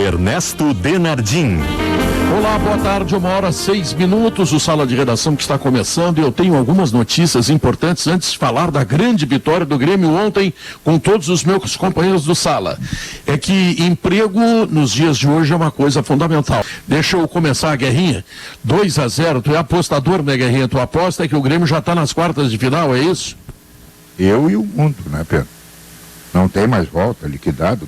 Ernesto Denardim. Olá, boa tarde, 1h06, o Sala de Redação que está começando, e eu tenho algumas notícias importantes antes de falar da grande vitória do Grêmio ontem com todos os meus companheiros do Sala. É que emprego nos dias de hoje é uma coisa fundamental. Deixa eu começar a Guerrinha. 2-0, tu é apostador, né, Guerrinha? Tu aposta que o Grêmio já está nas quartas de final, é isso? Eu e o mundo, né, Pedro? Não tem mais volta, liquidado.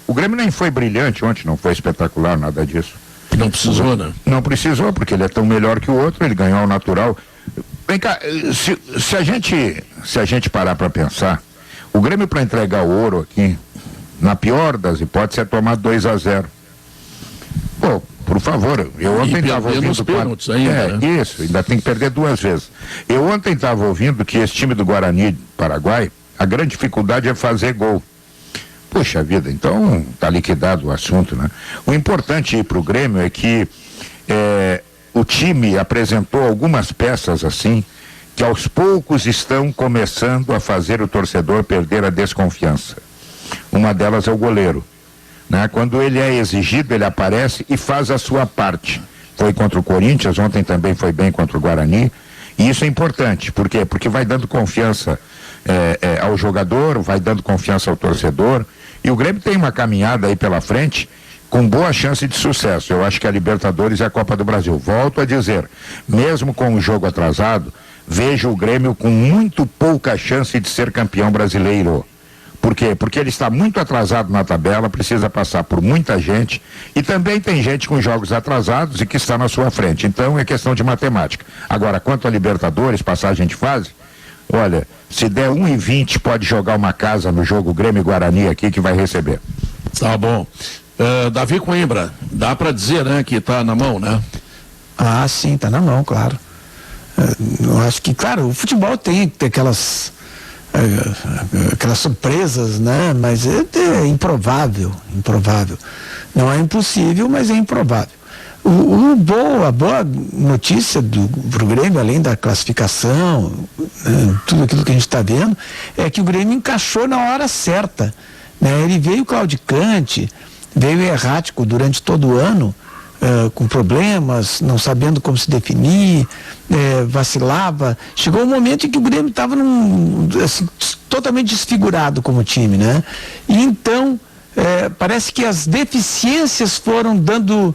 O Grêmio nem foi brilhante ontem, não foi espetacular, nada disso. Não precisou, né? Não precisou, porque ele é tão melhor que o outro, ele ganhou ao natural. Vem cá, se a gente parar para pensar, o Grêmio para entregar o ouro aqui, na pior das hipóteses, é tomar 2-0. Pô, por favor, eu ontem estava ouvindo... nos pênaltis ainda, né? Isso, ainda tem que perder 2 vezes. Eu ontem estava ouvindo que esse time do Guarani Paraguai, a grande dificuldade é fazer gol. Puxa vida, então tá liquidado o assunto, né? O importante ir para o Grêmio é que o time apresentou algumas peças assim, que aos poucos estão começando a fazer o torcedor perder a desconfiança. Uma delas é o goleiro, né? Quando ele é exigido, ele aparece e faz a sua parte. Foi contra o Corinthians, ontem também foi bem contra o Guarani, e isso é importante. Por quê? Porque vai dando confiança ao jogador, vai dando confiança ao torcedor. E o Grêmio tem uma caminhada aí pela frente com boa chance de sucesso. Eu acho que a Libertadores é a Copa do Brasil. Volto a dizer, mesmo com o jogo atrasado, vejo o Grêmio com muito pouca chance de ser campeão brasileiro. Por quê? Porque ele está muito atrasado na tabela, precisa passar por muita gente, e também tem gente com jogos atrasados e que está na sua frente. Então é questão de matemática. Agora, quanto a Libertadores, passagem de fase, olha, se der 1,20 pode jogar uma casa no jogo Grêmio e Guarani aqui que vai receber. Tá bom. Davi Coimbra, dá para dizer, né, que tá na mão, né? Ah, sim, tá na mão, claro. Eu acho que, claro, o futebol tem que ter aquelas surpresas, né? Mas é improvável. Não é impossível, mas é improvável. A boa notícia pro Grêmio, além da classificação, né, tudo aquilo que a gente está vendo, é que o Grêmio encaixou na hora certa, né? Ele veio claudicante, veio errático durante todo o ano, com problemas, não sabendo como se definir, vacilava. Chegou um momento em que o Grêmio estava assim, totalmente desfigurado como time, né? E então, parece que as deficiências foram dando...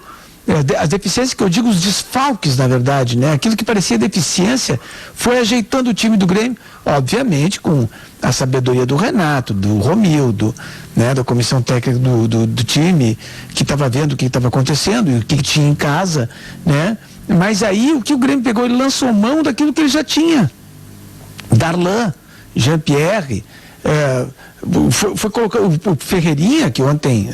as deficiências que eu digo, os desfalques, na verdade, né? Aquilo que parecia deficiência foi ajeitando o time do Grêmio, obviamente com a sabedoria do Renato, do Romildo, né? Da comissão técnica do time, que estava vendo o que estava acontecendo e o que tinha em casa, né? Mas aí o que o Grêmio pegou, ele lançou mão daquilo que ele já tinha. Darlan, Jean-Pierre, foi colocar o Ferreirinha, que ontem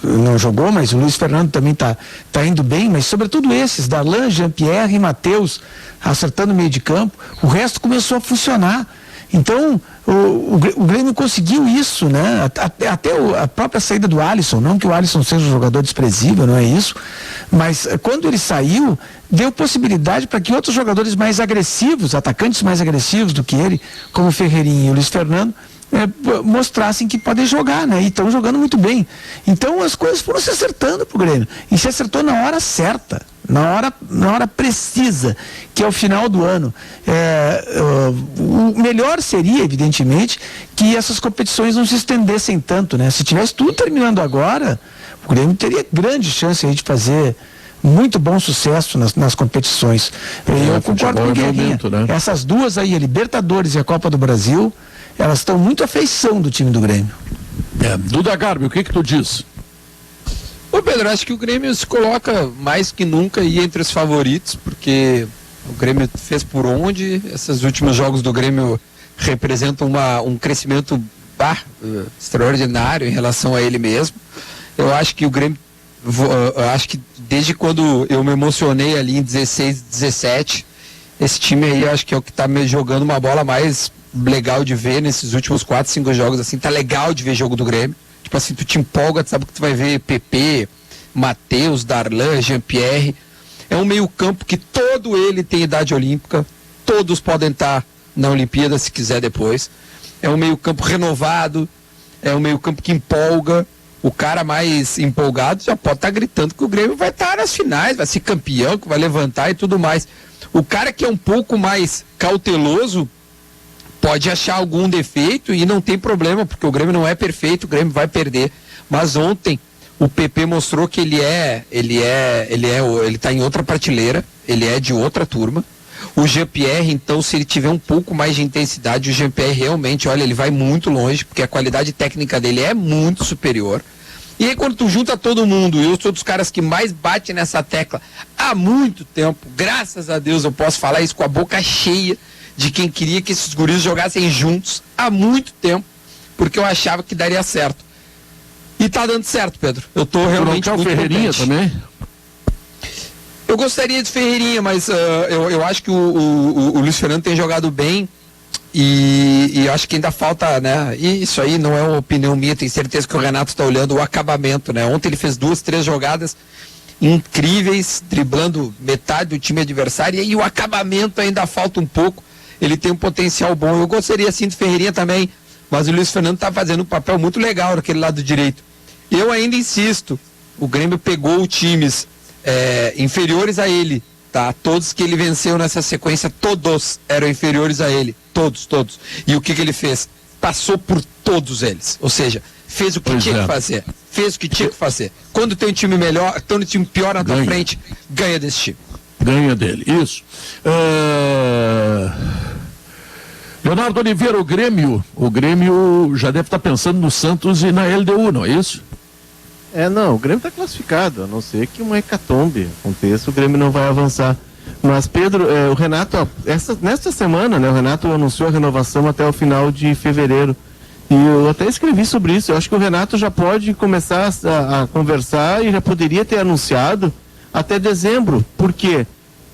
não jogou, mas o Luiz Fernando também tá indo bem, mas sobretudo esses, Darlan, Jean-Pierre e Matheus, acertando o meio de campo, o resto começou a funcionar. Então, o Grêmio conseguiu isso, né? Até a própria saída do Alisson, não que o Alisson seja um jogador desprezível, não é isso, mas quando ele saiu, deu possibilidade para que outros jogadores mais agressivos, atacantes mais agressivos do que ele, como o Ferreirinha e o Luiz Fernando, mostrassem que podem jogar, né? E estão jogando muito bem. Então as coisas foram se acertando pro Grêmio. E se acertou na hora certa, na hora precisa, que é o final do ano. O melhor seria, evidentemente, que essas competições não se estendessem tanto, né? Se tivesse tudo terminando agora, o Grêmio teria grande chance aí de fazer muito bom sucesso nas competições. Eu concordo com o Guerrinha. Né? Essas duas aí, a Libertadores e a Copa do Brasil, elas estão muito à feição do time do Grêmio. Duda Garbi, o que tu diz? Ô Pedro, acho que o Grêmio se coloca mais que nunca aí entre os favoritos, porque o Grêmio fez por onde, esses últimos jogos do Grêmio representam um crescimento extraordinário em relação a ele mesmo. Eu acho que o Grêmio, acho que desde quando eu me emocionei ali em 16, 17, esse time aí acho que é o que está me jogando uma bola mais legal de ver nesses últimos 4, 5 jogos, assim, tá legal de ver jogo do Grêmio. Tipo assim, tu te empolga, tu sabe que tu vai ver PP, Matheus, Darlan, Jean-Pierre. É um meio campo que todo ele tem idade olímpica, todos podem estar na Olimpíada se quiser depois. É um meio campo renovado, é um meio campo que empolga, o cara mais empolgado já pode estar gritando que o Grêmio vai estar nas finais, vai ser campeão, que vai levantar e tudo mais. O cara que é um pouco mais cauteloso pode achar algum defeito e não tem problema, porque o Grêmio não é perfeito, o Grêmio vai perder. Mas ontem o PP mostrou que ele tá em outra prateleira, ele é de outra turma. O Jean-Pierre, então, se ele tiver um pouco mais de intensidade, o Jean-Pierre realmente, olha, ele vai muito longe, porque a qualidade técnica dele é muito superior. E aí quando tu junta todo mundo, eu sou dos caras que mais bate nessa tecla há muito tempo, graças a Deus eu posso falar isso com a boca cheia, de quem queria que esses guris jogassem juntos há muito tempo, porque eu achava que daria certo. E tá dando certo, Pedro. Eu tô realmente muito Ferreirinha contente. também? Eu gostaria de Ferreirinha, mas eu acho que o Luiz Fernando tem jogado bem e acho que ainda falta, né? E isso aí não é uma opinião minha, tenho certeza que o Renato está olhando o acabamento, né? Ontem ele fez 2, 3 jogadas incríveis, driblando metade do time adversário, e aí o acabamento ainda falta um pouco. Ele tem um potencial bom. Eu gostaria sim de Ferreirinha também, mas o Luiz Fernando está fazendo um papel muito legal naquele lado direito. Eu ainda insisto, o Grêmio pegou times inferiores a ele, tá? Todos que ele venceu nessa sequência, todos eram inferiores a ele, todos. E o que ele fez? Passou por todos eles, ou seja, fez o que tinha que fazer, Quando tem um time melhor, quando tem um time pior na tua frente, ganha desse time. Ganha dele, isso. Leonardo Oliveira, o Grêmio já deve estar pensando no Santos e na LDU, não é isso? Não, o Grêmio está classificado, a não ser que uma hecatombe aconteça, o Grêmio não vai avançar. Mas, Pedro, o Renato, nesta semana, né, o Renato anunciou a renovação até o final de fevereiro. E eu até escrevi sobre isso. Eu acho que o Renato já pode começar a conversar e já poderia ter anunciado até dezembro. Por quê?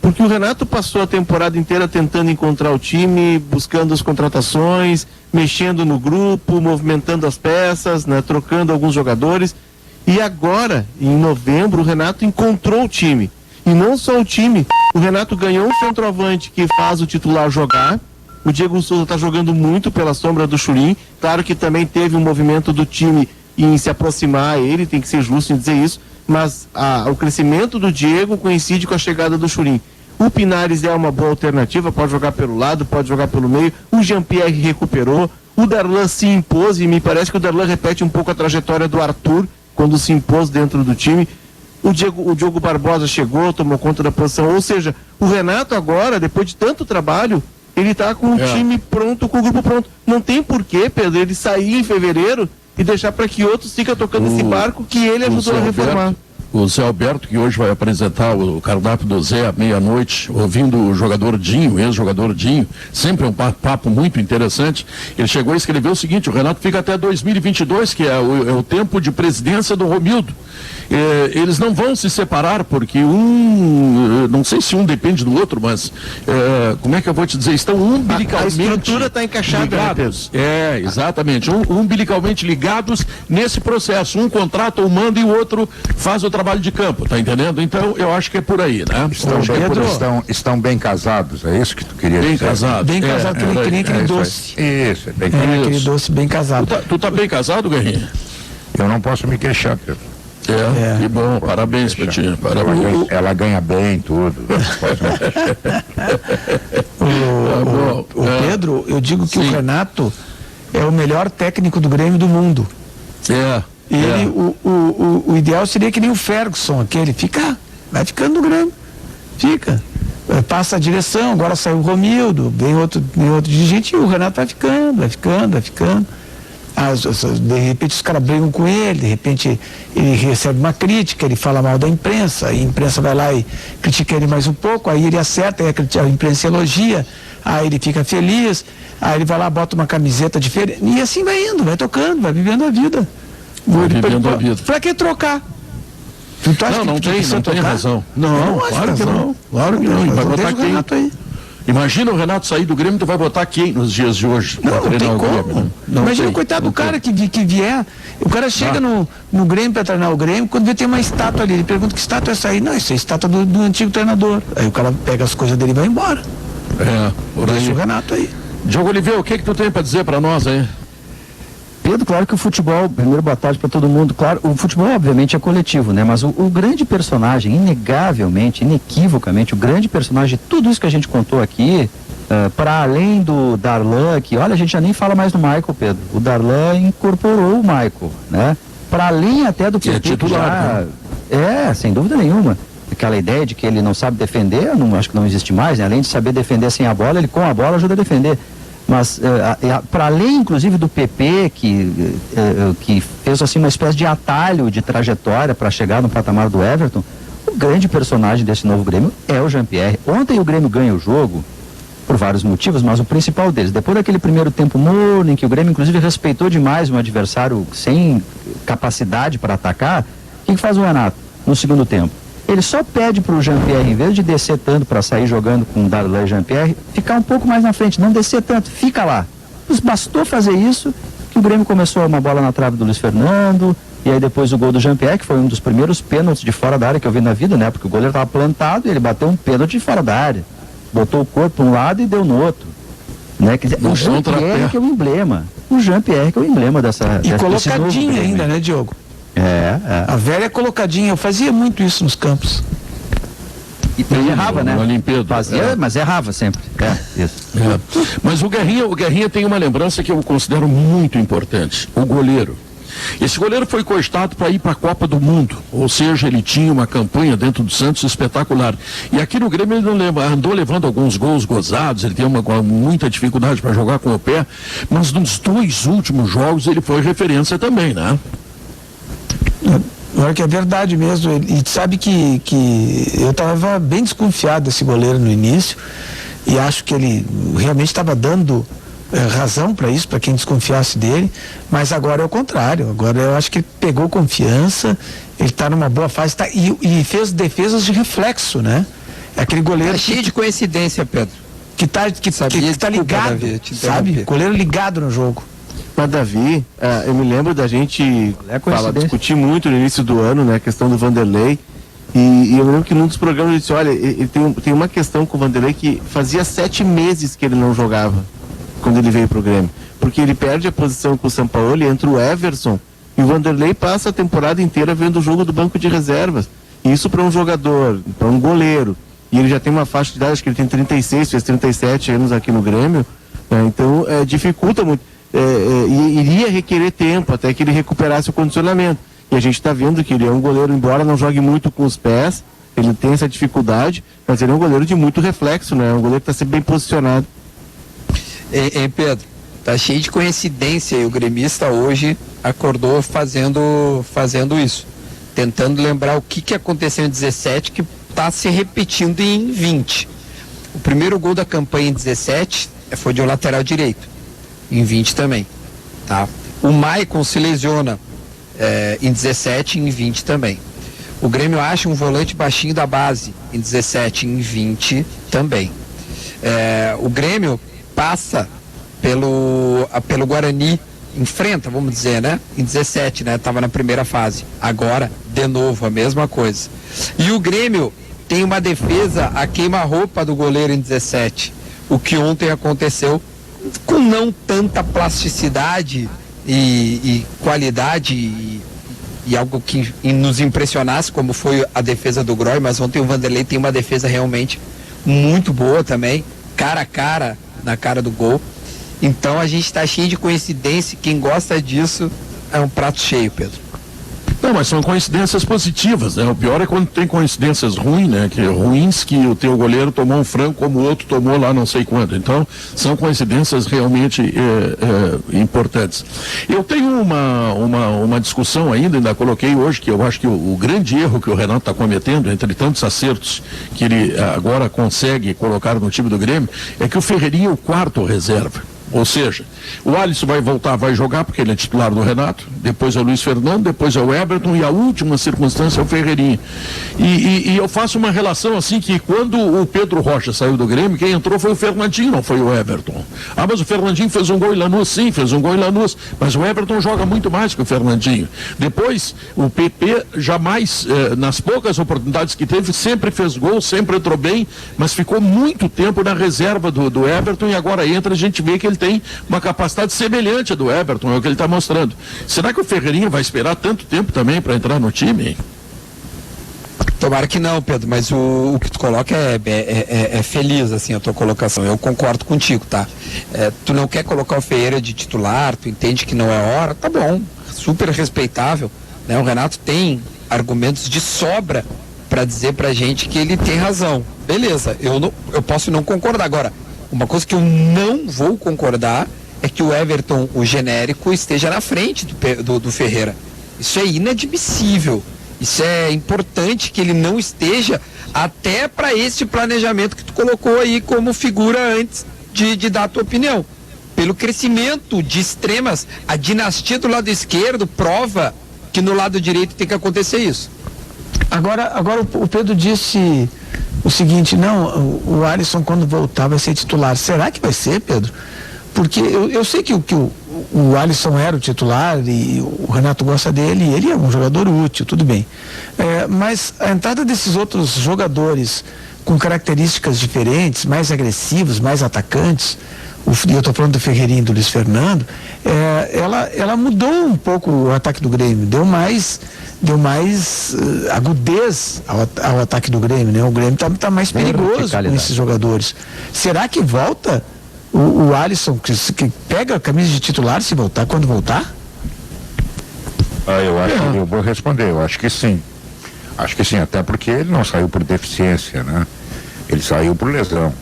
Porque o Renato passou a temporada inteira tentando encontrar o time, buscando as contratações, mexendo no grupo, movimentando as peças, né, trocando alguns jogadores. E agora, em novembro, o Renato encontrou o time. E não só o time, o Renato ganhou um centroavante que faz o titular jogar. O Diego Souza está jogando muito pela sombra do Churin. Claro que também teve um movimento do time em se aproximar a ele, tem que ser justo em dizer isso. Mas o crescimento do Diego coincide com a chegada do Churin. O Pinares é uma boa alternativa, pode jogar pelo lado, pode jogar pelo meio. O Jean-Pierre recuperou. O Darlan se impôs e me parece que o Darlan repete um pouco a trajetória do Arthur, quando se impôs dentro do time. O Diogo Barbosa chegou, tomou conta da posição. Ou seja, o Renato agora, depois de tanto trabalho, ele está com o time pronto, com o grupo pronto. Não tem porquê, Pedro, ele sair em fevereiro e deixar para que outros fiquem tocando esse barco que ele ajudou a reformar. O Zé Alberto, que hoje vai apresentar o cardápio do Zé à meia-noite, ouvindo o jogador Dinho, ex-jogador Dinho, sempre um papo muito interessante. Ele chegou a escrever o seguinte: o Renato fica até 2022, que é o tempo de presidência do Romildo. Eles não vão se separar, porque não sei se um depende do outro, mas como é que eu vou te dizer? Estão umbilicalmente a estrutura está encaixada, ligados. Exatamente, umbilicalmente ligados nesse processo. Um contrata, um manda e o outro faz o trabalho de campo, tá entendendo? Então eu acho que é por aí, né? Estão bem casados, é isso que tu queria dizer? Bem casados. Bem casado, que nem aquele doce. Isso, é bem casado. Aquele doce bem casado. Tu tá bem casado, Guerrinha? Eu não posso me queixar, Pedro. Que bom, parabéns pra ti. Parabéns. Ela ganha bem, tudo. O Pedro, eu digo que o Renato é o melhor técnico do Grêmio do mundo. O ideal seria que nem o Ferguson, aquele, vai ficando no Grêmio. Passa a direção, agora saiu o Romildo, vem outro dirigente e o Renato vai ficando. De repente os caras brigam com ele, de repente ele recebe uma crítica, ele fala mal da imprensa, e a imprensa vai lá e critica ele mais um pouco, aí ele acerta, aí a imprensa elogia, aí ele fica feliz, aí ele vai lá, bota uma camiseta diferente, e assim vai indo, vai tocando, vai vivendo a vida. Pra que trocar? Não tem razão. Não, claro que não. Claro que não. Vai botar quem? Imagina o Renato sair do Grêmio, tu vai botar quem nos dias de hoje? Não tem como. Imagina o coitado do cara que vier. O cara chega no Grêmio para treinar o Grêmio, quando vê tem uma estátua ali, ele pergunta que estátua é essa aí? Não, isso é a estátua do antigo treinador. Aí o cara pega as coisas dele e vai embora. Deixa o Renato aí. Diogo Oliveira, o que tu tem para dizer para nós aí? Pedro, claro que o futebol, primeiro boa tarde para todo mundo, claro, o futebol obviamente é coletivo, né? Mas o grande personagem, inegavelmente, inequivocamente, o grande personagem de tudo isso que a gente contou aqui, para além do Darlan, que olha, a gente já nem fala mais do Michael, Pedro, o Darlan incorporou o Michael, né? Para além até do que é titular, né? Sem dúvida nenhuma. Aquela ideia de que ele não sabe defender, acho que não existe mais, né? Além de saber defender sem a bola, ele com a bola ajuda a defender. Mas para além inclusive do PP que fez assim uma espécie de atalho de trajetória para chegar no patamar do Everton, o grande personagem desse novo Grêmio é o Jean-Pierre. Ontem o Grêmio ganha o jogo por vários motivos, mas o principal deles, depois daquele primeiro tempo morno em que o Grêmio inclusive respeitou demais um adversário sem capacidade para atacar, o que faz o Renato no segundo tempo? Ele só pede para o Jean-Pierre, em vez de descer tanto para sair jogando com o Darlan e Jean-Pierre, ficar um pouco mais na frente, não descer tanto, fica lá. Mas bastou fazer isso que o Grêmio começou uma bola na trave do Luiz Fernando, e aí depois o gol do Jean-Pierre, que foi um dos primeiros pênaltis de fora da área que eu vi na vida, né? Porque o goleiro estava plantado e ele bateu um pênalti de fora da área. Botou o corpo para um lado e deu no outro. Né? Quer dizer, o Jean-Pierre que é o emblema. O Jean-Pierre que é o emblema dessa... E colocadinho ainda, né, Diogo? A velha colocadinha, eu fazia muito isso nos campos. E errava, né? Fazia, mas errava sempre. Isso. Mas o Guerrinha tem uma lembrança que eu considero muito importante. O goleiro. Esse goleiro foi cogitado para ir para a Copa do Mundo, ou seja, ele tinha uma campanha dentro do Santos espetacular. E aqui no Grêmio ele andou levando alguns gols gozados, ele tem muita dificuldade para jogar com o pé, mas nos 2 últimos jogos ele foi referência também, né? Agora que é verdade mesmo, e sabe que eu estava bem desconfiado desse goleiro no início, e acho que ele realmente estava dando razão para isso, para quem desconfiasse dele, mas agora é o contrário. Agora eu acho que ele pegou confiança, ele está numa boa fase, e fez defesas de reflexo, né? É aquele goleiro cheio de coincidência, Pedro, que tá ligado, Davi, sabe? Goleiro ligado no jogo. Mas Davi, eu me lembro da gente discutir muito no início do ano, né, a questão do Vanderlei, e eu lembro que num dos programas ele disse, olha, ele tem uma questão com o Vanderlei que fazia 7 meses que ele não jogava quando ele veio pro Grêmio, porque ele perde a posição com o Sampaoli, entra o Everson, e o Vanderlei passa a temporada inteira vendo o jogo do banco de reservas. E isso para um jogador, para um goleiro, e ele já tem uma faixa de idade, acho que ele tem 36, fez 37 anos aqui no Grêmio, né, então dificulta muito. Iria requerer tempo até que ele recuperasse o condicionamento. E a gente está vendo que ele é um goleiro, embora não jogue muito com os pés, ele tem essa dificuldade, mas ele é um goleiro de muito reflexo, né? É um goleiro que está sempre bem posicionado. Pedro, tá cheio de coincidência e o gremista hoje acordou fazendo isso, tentando lembrar o que aconteceu em 17 que está se repetindo em 20. O primeiro gol da campanha em 17 foi de um lateral direito. Em 20 também, tá? O Maicon se lesiona em 17 e em 20 também. O Grêmio acha um volante baixinho da base em 17 e em 20 também. O Grêmio passa pelo Guarani, enfrenta, vamos dizer, né? Em 17, né? Tava na primeira fase. Agora, de novo, a mesma coisa. E o Grêmio tem uma defesa a queima-roupa do goleiro em 17. O que ontem aconteceu com não tanta plasticidade e qualidade e algo que nos impressionasse, como foi a defesa do Groy, mas ontem o Vanderlei tem uma defesa realmente muito boa também, cara a cara, na cara do gol. Então a gente está cheio de coincidência, quem gosta disso é um prato cheio, Pedro. Não, mas são coincidências positivas, né? O pior é quando tem coincidências ruins, né? Ruins que o teu goleiro tomou um frango como o outro tomou lá não sei quando. Então, são coincidências realmente importantes. Eu tenho uma discussão ainda coloquei hoje, que eu acho que o grande erro que o Renato está cometendo, entre tantos acertos que ele agora consegue colocar no time do Grêmio, é que o Ferreirinha é o 4º reserva. Ou seja, o Alisson vai voltar, vai jogar, porque ele é titular do Renato, depois é o Luiz Fernando, depois é o Everton, e a última circunstância é o Ferreirinha. E eu faço uma relação assim, que quando o Pedro Rocha saiu do Grêmio, quem entrou foi o Fernandinho, não foi o Everton. Mas o Fernandinho fez um gol em Lanús, sim, fez um gol em Lanús, mas o Everton joga muito mais que o Fernandinho. Depois, o PP jamais, nas poucas oportunidades que teve, sempre fez gol, sempre entrou bem, mas ficou muito tempo na reserva do Everton, e agora entra, a gente vê que ele tem uma capacidade semelhante à do Everton, é o que ele está mostrando. Será que o Ferreirinha vai esperar tanto tempo também para entrar no time? Tomara que não, Pedro, mas o que tu coloca é feliz, assim, a tua colocação. Eu concordo contigo, tá? Tu não quer colocar o Ferreira de titular, tu entende que não é hora, tá bom, super respeitável, né? O Renato tem argumentos de sobra para dizer pra gente que ele tem razão. Beleza, eu posso não concordar. Agora, uma coisa que eu não vou concordar é que o Everton, o genérico, esteja na frente do Ferreira. Isso é inadmissível. Isso é importante que ele não esteja até para esse planejamento que tu colocou aí como figura antes de dar a tua opinião. Pelo crescimento de extremas, a dinastia do lado esquerdo prova que no lado direito tem que acontecer isso. Agora o Pedro disse o seguinte, não, o Alisson quando voltar vai ser titular. Será que vai ser, Pedro? Porque eu sei que o Alisson era o titular e o Renato gosta dele, e ele é um jogador útil, tudo bem. Mas a entrada desses outros jogadores com características diferentes, mais agressivos, mais atacantes, eu estou falando do Ferreirinha e do Luiz Fernando, ela mudou um pouco o ataque do Grêmio, deu mais agudez ao ataque do Grêmio, né? O Grêmio está mais perigoso com esses jogadores. Será que volta o Alisson, que pega a camisa de titular se voltar, quando voltar? Eu vou responder, eu acho que sim. Acho que sim, até porque ele não saiu por deficiência, né? Ele saiu por lesão.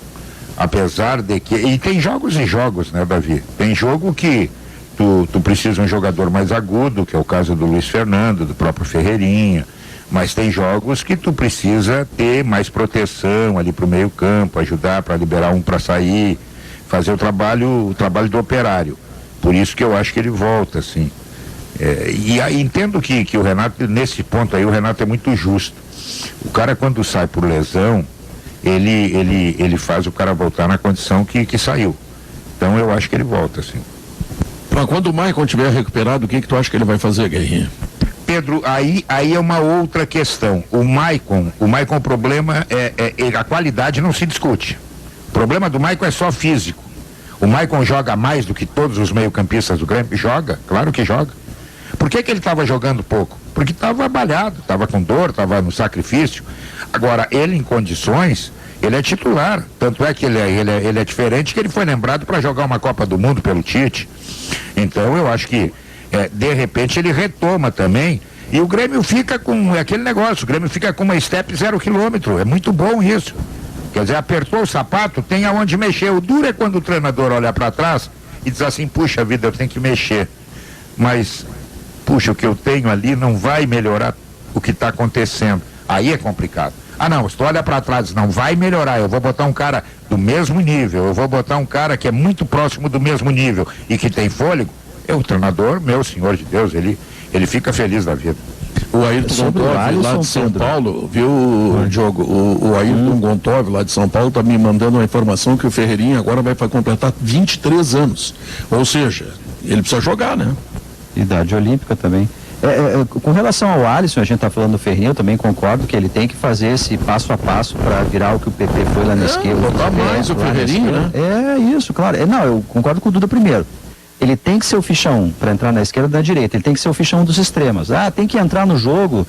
Apesar de que... E tem jogos e jogos, né, Davi? Tem jogo que tu precisa de um jogador mais agudo, que é o caso do Luiz Fernando, do próprio Ferreirinha, mas tem jogos que tu precisa ter mais proteção ali pro meio campo, ajudar para liberar um para sair, fazer o trabalho do operário. Por isso que eu acho que ele volta, assim. E aí, entendo que o Renato, nesse ponto aí, o Renato é muito justo. O cara, quando sai por lesão, ele faz o cara voltar na condição que saiu. Então eu acho que ele volta, assim. Mas quando o Maicon estiver recuperado, o que tu acha que ele vai fazer, Guerrinha? Pedro, aí é uma outra questão. O Maicon, o problema a qualidade não se discute. O problema do Maicon é só físico. O Maicon joga mais do que todos os meio-campistas do Grêmio? Joga, claro que joga. Por que ele estava jogando pouco? Porque estava abalhado, estava com dor, estava no sacrifício. Agora, ele em condições, ele é titular. Tanto é que ele é diferente, que ele foi lembrado para jogar uma Copa do Mundo pelo Tite. Então, eu acho que, de repente, ele retoma também. E o Grêmio fica com aquele negócio, o Grêmio fica com uma step 0 km. É muito bom isso. Quer dizer, apertou o sapato, tem aonde mexer. O duro é quando o treinador olha para trás e diz assim, puxa vida, eu tenho que mexer. Mas, puxa, o que eu tenho ali não vai melhorar o que está acontecendo. Aí é complicado. Ah não, se tu olha para trás, não vai melhorar, eu vou botar um cara do mesmo nível, eu vou botar um cara que é muito próximo do mesmo nível e que tem fôlego, o treinador, meu senhor de Deus, ele fica feliz da vida. O Ayrton Gontov, lá de São Paulo, viu, Diogo? O Ayrton Gontov, lá de São Paulo, está me mandando uma informação que o Ferreirinha agora vai completar 23 anos. Ou seja, ele precisa jogar, né? Idade olímpica também. Com relação ao Alisson, a gente está falando do Ferreirinha, eu também concordo que ele tem que fazer esse passo a passo para virar o que o PP foi lá na esquerda. Botar mais o Ferreirinha, né? É isso, claro. Não, eu concordo com o Duda primeiro. Ele tem que ser o ficha 1 para entrar na esquerda e na direita. Ele tem que ser o ficha 1 dos extremos. Tem que entrar no jogo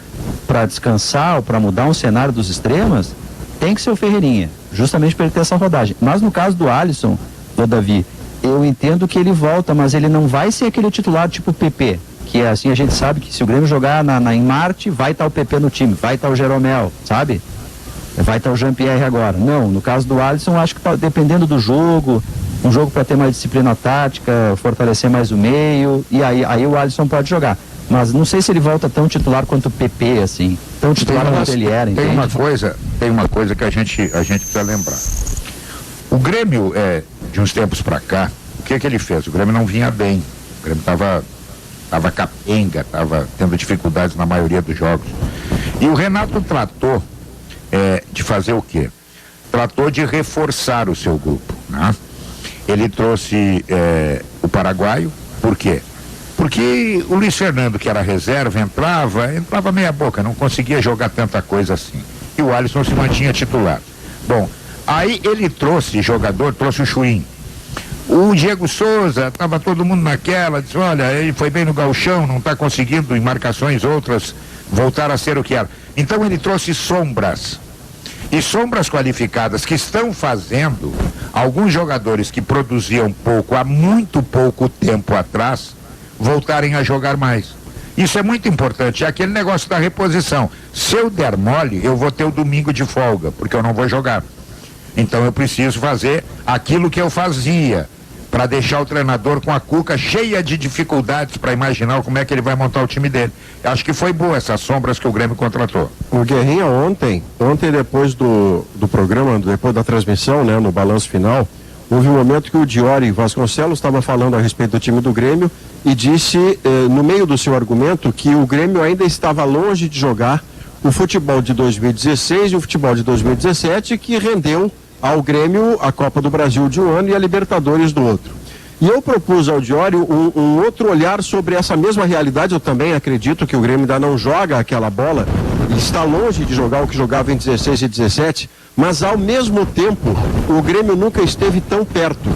para descansar ou para mudar um cenário dos extremos. Tem que ser o Ferreirinha, justamente para ele ter essa rodagem. Mas no caso do Alisson, do Davi, eu entendo que ele volta, mas ele não vai ser aquele titular tipo PP, que é assim, a gente sabe que se o Grêmio jogar em Marte, vai estar o PP no time, vai estar o Jeromel, sabe? Vai estar o Jean-Pierre agora. Não, no caso do Alisson, acho que dependendo do jogo, um jogo para ter mais disciplina tática, fortalecer mais o meio, e aí o Alisson pode jogar. Mas não sei se ele volta tão titular quanto o PP, assim, tão titular quanto ele era, entende? Tem uma coisa que a gente precisa lembrar. O Grêmio, de uns tempos para cá, o que ele fez? O Grêmio não vinha bem. O Grêmio estava capenga, estava tendo dificuldades na maioria dos jogos. E o Renato tratou de fazer o quê? Tratou de reforçar o seu grupo, né? Ele trouxe o paraguaio, por quê? Porque o Luiz Fernando, que era reserva, entrava meia boca, não conseguia jogar tanta coisa assim. E o Alisson se mantinha titular. Bom, aí ele trouxe o Chuim. O Diego Souza, estava todo mundo naquela, disse, olha, ele foi bem no gauchão, não está conseguindo em marcações outras voltar a ser o que era. Então ele trouxe sombras. E sombras qualificadas que estão fazendo alguns jogadores que produziam pouco há muito pouco tempo atrás voltarem a jogar mais. Isso é muito importante, é aquele negócio da reposição. Se eu der mole, eu vou ter o domingo de folga, porque eu não vou jogar. Então eu preciso fazer aquilo que eu fazia, para deixar o treinador com a cuca cheia de dificuldades para imaginar como é que ele vai montar o time dele. Acho que foi boa essas sombras que o Grêmio contratou. O Guerrinha ontem depois do programa, depois da transmissão, né, no balanço final, houve um momento que o Diori Vasconcelos estava falando a respeito do time do Grêmio e disse, no meio do seu argumento, que o Grêmio ainda estava longe de jogar o futebol de 2016 e o futebol de 2017, que rendeu ao Grêmio a Copa do Brasil de um ano e a Libertadores do outro. E eu propus ao Diori um outro olhar sobre essa mesma realidade. Eu também acredito que o Grêmio ainda não joga aquela bola, está longe de jogar o que jogava em 16 e 17, mas ao mesmo tempo o Grêmio nunca esteve tão perto,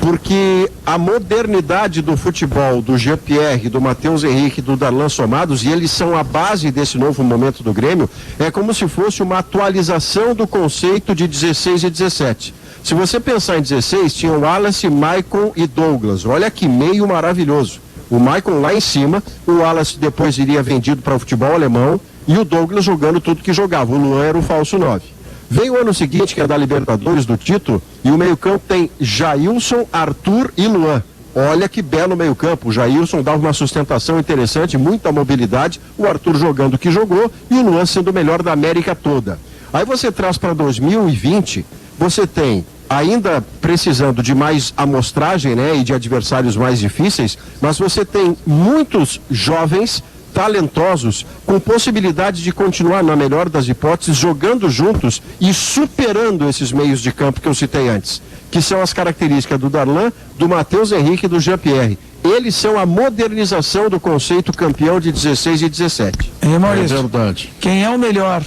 porque a modernidade do futebol, do Jean-Pierre, do Matheus Henrique, do Darlan somados, e eles são a base desse novo momento do Grêmio, é como se fosse uma atualização do conceito de 16 e 17. Se você pensar em 16, tinha o Wallace, Maicon e Douglas. Olha que meio maravilhoso. O Maicon lá em cima, o Wallace depois iria vendido para o futebol alemão e o Douglas jogando tudo que jogava. O Luan era o falso 9. Veio o ano seguinte, que é da Libertadores, do título, e o meio-campo tem Jailson, Arthur e Luan. Olha que belo meio-campo. O Jailson dava uma sustentação interessante, muita mobilidade, o Arthur jogando o que jogou e o Luan sendo o melhor da América toda. Aí você traz para 2020, você tem, ainda precisando de mais amostragem, né, e de adversários mais difíceis, mas você tem muitos jovens talentosos, com possibilidade de continuar, na melhor das hipóteses, jogando juntos e superando esses meios de campo que eu citei antes, que são as características do Darlan, do Matheus Henrique e do Jean-Pierre. Eles são a modernização do conceito campeão de 16 e 17. Maurício, É verdade. quem é o melhor?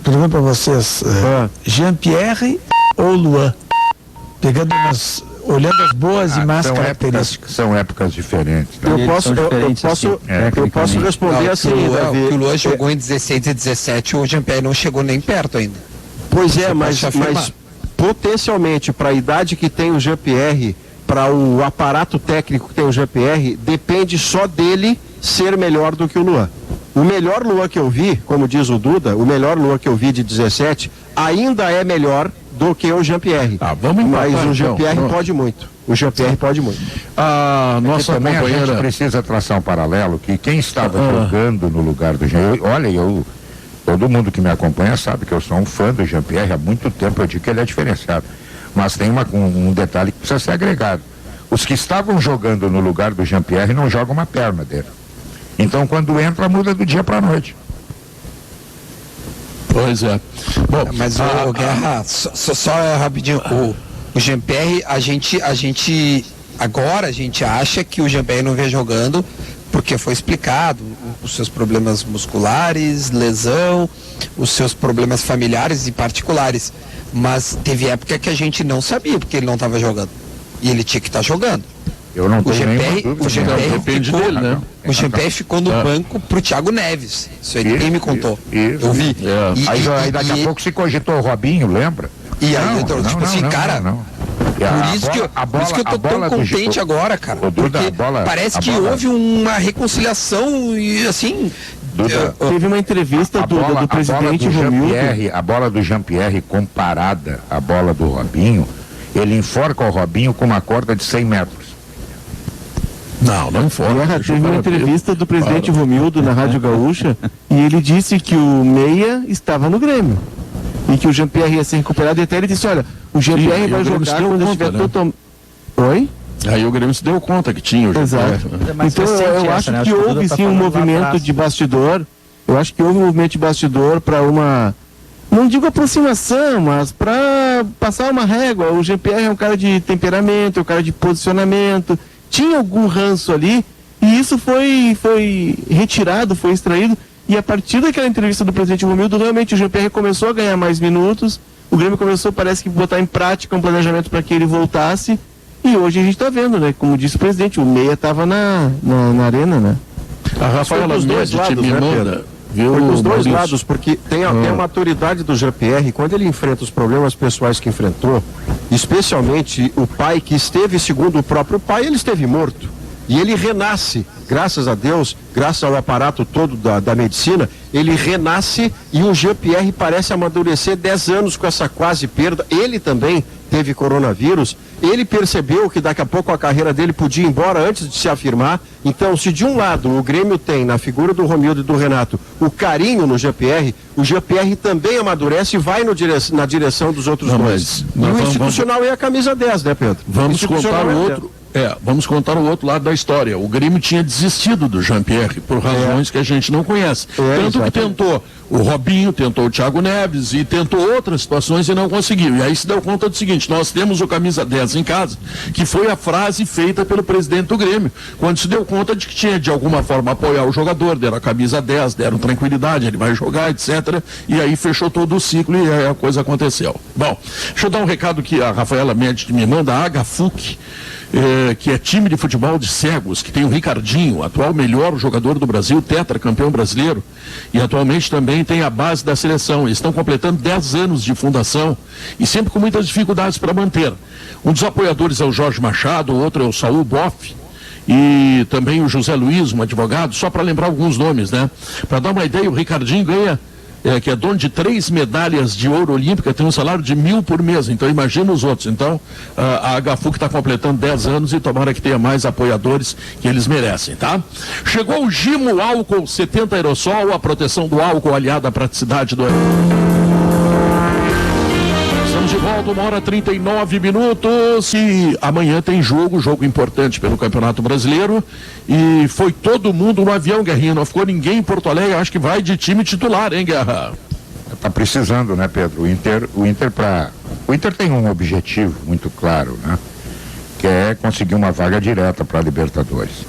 Pergunto para vocês, Jean-Pierre ou Luan? Olhando as boas e más características. São épocas diferentes. Né? Eu posso responder assim, Davi. O Luan jogou em 16 e 17, o Jean-Pierre não chegou nem perto ainda. Pois é, mas potencialmente, para a idade que tem o Jean-Pierre, para o aparato técnico que tem o Jean-Pierre, depende só dele ser melhor do que o Luan. O melhor Luan que eu vi, como diz o Duda, o melhor Luan que eu vi de 17, ainda é melhor do que o Jean-Pierre. Vamos empatar, mas o Jean-Pierre então. pode muito. O Jean-Pierre pode muito. A nossa também a companheira... gente precisa traçar um paralelo, que quem estava jogando no lugar do Jean... Olha, todo mundo que me acompanha sabe que eu sou um fã do Jean-Pierre, há muito tempo eu digo que ele é diferenciado. Mas tem um detalhe que precisa ser agregado. Os que estavam jogando no lugar do Jean-Pierre não jogam uma perna dele. Então quando entra, muda do dia para a noite. Pois é. Bom, mas o Guerra, só rapidinho, o Jean-Pierre, a gente acha que o Jean-Pierre não vem jogando porque foi explicado os seus problemas musculares, lesão, os seus problemas familiares e particulares, mas teve época que a gente não sabia porque ele não estava jogando e ele tinha que estar jogando. Eu não tenho O Jean-Pierre depende ficou, dele, né? O Jean-Pierre ficou no banco pro Thiago Neves. Isso aí ninguém me contou. Isso. Eu vi. Aí daqui a pouco se cogitou o Robinho, lembra? E aí, por isso que eu tô tão contente agora, cara. Porque parece que houve uma reconciliação e assim. Teve uma entrevista do presidente Romildo. A bola do Jean-Pierre comparada à bola do Robinho, ele enforca o Robinho com uma corda de 100 metros. Não informa. Teve uma entrevista do presidente Romildo na Rádio Gaúcha e ele disse que o Meia estava no Grêmio e que o Jean-Pierre ia ser recuperado, e até ele disse, olha, o Jean-Pierre vai jogar quando estiver totalmente... Oi? Aí o Grêmio se deu conta que tinha o Jean-Pierre. Exato. Então eu acho que houve sim um movimento de bastidor, para uma, não digo aproximação, mas para passar uma régua. O Jean-Pierre é um cara de temperamento, é um cara de posicionamento, tinha algum ranço ali, e isso foi retirado, foi extraído, e a partir daquela entrevista do presidente Romildo, realmente o Jean-Pierre começou a ganhar mais minutos, o Grêmio começou, parece que, botar em prática um planejamento para que ele voltasse, E hoje a gente está vendo, né? Como disse o presidente, o Meia estava na arena, né? A Rafaela dos dois Médici lados, me né, manda. Pedro? Viu, Foi dos dois Maurício? lados, porque tem a maturidade do Jean-Pierre, quando ele enfrenta os problemas pessoais que enfrentou, especialmente o pai que esteve, segundo o próprio pai, ele esteve morto. E ele renasce, graças a Deus, graças ao aparato todo da medicina, ele renasce e o Jean-Pierre parece amadurecer 10 anos com essa quase perda. Ele também teve coronavírus, ele percebeu que daqui a pouco a carreira dele podia ir embora antes de se afirmar. Então, se de um lado o Grêmio tem, na figura do Romildo e do Renato, o carinho no Jean-Pierre, o Jean-Pierre também amadurece e vai na direção dos outros dois. E o institucional é a camisa 10, né, Pedro? Vamos contar o outro. Vamos contar o outro lado da história. O Grêmio tinha desistido do Jean-Pierre por razões que a gente não conhece. Tanto que tentou o Robinho, tentou o Thiago Neves e tentou outras situações e não conseguiu. E aí se deu conta do seguinte: nós temos o camisa 10 em casa, que foi a frase feita pelo presidente do Grêmio, quando se deu conta de que tinha de alguma forma apoiar o jogador, deram a camisa 10, deram tranquilidade, ele vai jogar, etc. E aí fechou todo o ciclo e aí a coisa aconteceu. Bom, deixa eu dar um recado que a Rafaela Médici me manda, a HFUC. Que é time de futebol de cegos, que tem o Ricardinho, atual melhor jogador do Brasil, tetracampeão brasileiro, e atualmente também tem a base da seleção. Eles estão completando 10 anos de fundação e sempre com muitas dificuldades para manter. Um dos apoiadores é o Jorge Machado, o outro é o Saul Boff, e também o José Luiz, um advogado, só para lembrar alguns nomes, né? Para dar uma ideia, o Ricardinho ganha, que é dono de 3 medalhas de ouro olímpica, tem um salário de 1.000 por mês, então imagina os outros. Então a HFUC está completando 10 anos e tomara que tenha mais apoiadores que eles merecem, tá? Chegou o Gimo Álcool 70 Aerosol, a proteção do álcool aliada à praticidade do... Estamos de volta, 1h39, e amanhã tem jogo importante pelo Campeonato Brasileiro, e foi todo mundo no avião, Guerrinha, não ficou ninguém em Porto Alegre, acho que vai de time titular, hein, Guerra? Tá precisando, né, Pedro? O Inter tem um objetivo muito claro, né? Que é conseguir uma vaga direta para a Libertadores.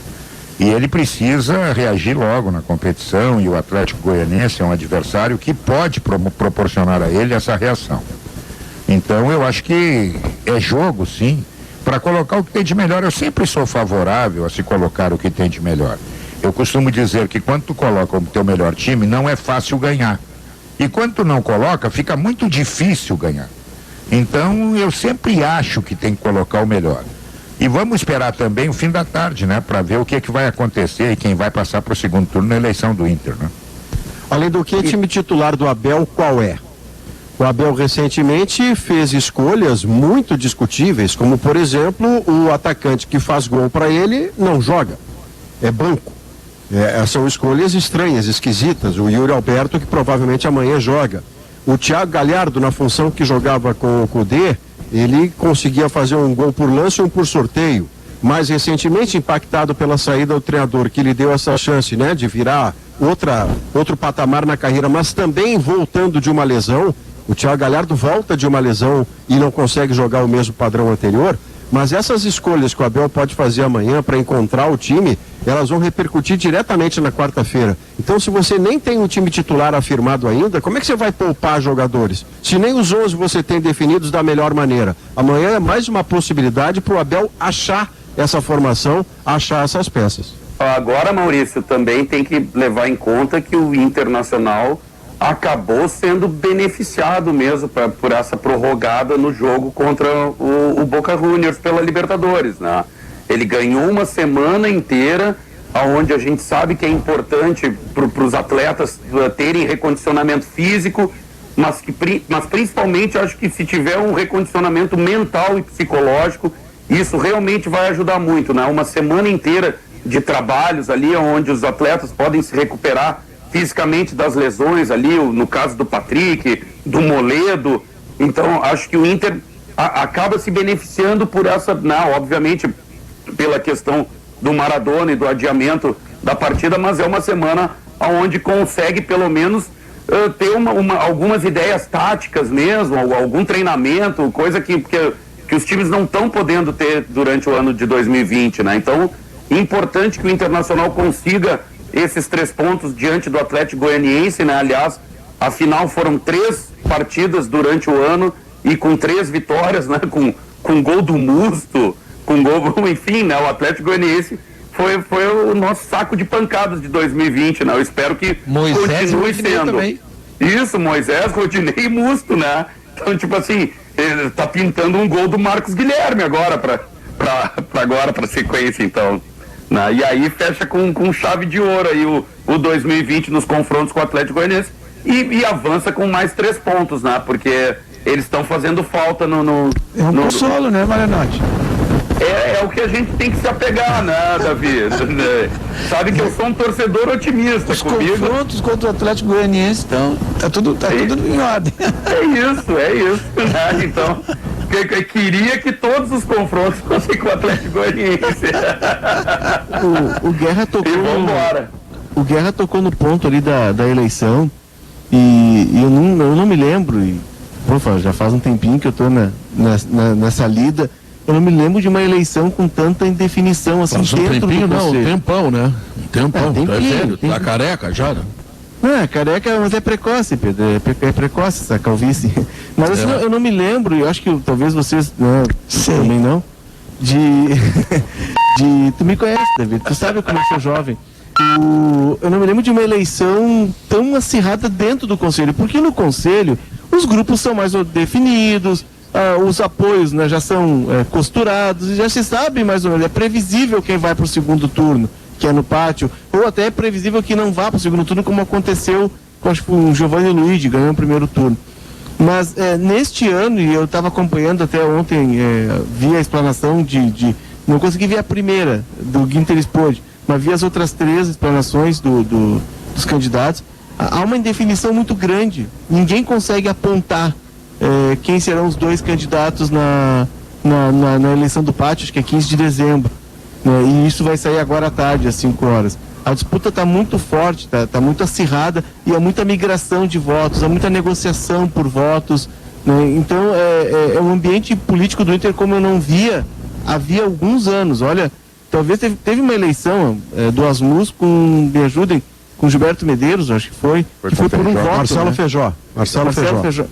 E ele precisa reagir logo na competição, e o Atlético Goianiense é um adversário que pode proporcionar a ele essa reação. Então eu acho que é jogo, sim, para colocar o que tem de melhor. Eu sempre sou favorável a se colocar o que tem de melhor. Eu costumo dizer que quando tu coloca o teu melhor time, não é fácil ganhar. E quando tu não coloca, fica muito difícil ganhar. Então eu sempre acho que tem que colocar o melhor. E vamos esperar também o fim da tarde, né, para ver o que vai acontecer e quem vai passar para o segundo turno na eleição do Inter, né? Além do que, o time titular do Abel qual é? O Abel recentemente fez escolhas muito discutíveis, como por exemplo, o atacante que faz gol para ele não joga, é banco. São escolhas estranhas, esquisitas. O Yuri Alberto, que provavelmente amanhã joga. O Thiago Galhardo, na função que jogava com o Cudê, ele conseguia fazer um gol por lance e um por sorteio. Mais recentemente, impactado pela saída do treinador, que lhe deu essa chance, né, de virar outro patamar na carreira, mas também voltando de uma lesão. O Thiago Galhardo volta de uma lesão e não consegue jogar o mesmo padrão anterior, mas essas escolhas que o Abel pode fazer amanhã para encontrar o time, elas vão repercutir diretamente na quarta-feira. Então, se você nem tem um time titular afirmado ainda, como é que você vai poupar jogadores? Se nem os 11 você tem definidos da melhor maneira. Amanhã é mais uma possibilidade para o Abel achar essa formação, achar essas peças. Agora, Maurício, também tem que levar em conta que o Internacional acabou sendo beneficiado mesmo por essa prorrogada no jogo contra o Boca Juniors pela Libertadores, né? Ele ganhou uma semana inteira, onde a gente sabe que é importante para os atletas terem recondicionamento físico, mas principalmente acho que se tiver um recondicionamento mental e psicológico, isso realmente vai ajudar muito, né? Uma semana inteira de trabalhos ali, onde os atletas podem se recuperar fisicamente das lesões ali, no caso do Patrick, do Moledo. Então acho que o Inter acaba se beneficiando por essa, não, obviamente pela questão do Maradona e do adiamento da partida, mas é uma semana onde consegue pelo menos ter algumas ideias táticas mesmo, algum treinamento, coisa que os times não estão podendo ter durante o ano de 2020, né? Então, importante que o Internacional consiga esses 3 pontos diante do Atlético Goianiense, né? Aliás, afinal foram 3 partidas durante o ano e com 3 vitórias, né? Com gol do Musto, com gol, enfim, né? O Atlético Goianiense foi o nosso saco de pancadas de 2020, né? Eu espero que Moisés continue Rodinei sendo. também. Isso, Moisés, Rodinei e Musto, né? Então, tipo assim, ele tá pintando um gol do Marcos Guilherme agora pra sequência, então. Né? E aí fecha com chave de ouro aí o 2020 nos confrontos com o Atlético Goianiense e avança com mais 3 pontos, né? Porque eles estão fazendo falta no É um consolo, né, Marianotti? É o que a gente tem que se apegar, né, Davi? Sabe que eu sou um torcedor otimista. Os comigo. confrontos contra o Atlético Goianiense, então, tá tudo em ordem. É isso, né? Então, eu queria que todos os confrontos fossem com o Atlético Goianiense. O Guerra tocou. E vambora. O Guerra tocou no ponto ali da eleição e eu não me lembro, já faz um tempinho que eu tô nessa lida. Eu não me lembro de uma eleição com tanta indefinição assim Faz um dentro tempinho, do não, conselho. um tempão, né? Um tempão, tempinho, tá velho, tempinho. tá careca já, né? Não, é careca, mas é precoce, Pedro. É precoce essa calvície. Mas assim, eu não me lembro, e eu acho que talvez vocês, né, também não, tu me conhece, David, tu sabe como eu sou jovem. Eu não me lembro de uma eleição tão acirrada dentro do conselho, porque no conselho os grupos são mais definidos, os apoios, né, já são costurados, e já se sabe mais ou menos, é previsível quem vai para o segundo turno, que é no pátio, ou até é previsível que não vá para o segundo turno, como aconteceu com o Giovanni Luigi, ganhou o primeiro turno. Mas neste ano, e eu estava acompanhando até ontem, vi a explanação não consegui ver a primeira, do Ginter Spode, mas vi as outras 3 explanações dos candidatos. Há uma indefinição muito grande, ninguém consegue apontar quem serão os 2 candidatos na eleição do pátio, acho que é 15 de dezembro. E isso vai sair agora à tarde, às 5 horas. A disputa está muito forte, está muito acirrada e há muita migração de votos, há muita negociação por votos. Né? Então, é um ambiente político do Inter como eu não via havia alguns anos. Olha, talvez teve uma eleição do Asmus me ajudem, com Gilberto Medeiros, acho que foi por um voto. Marcelo né? Feijó. Marcelo Feijó.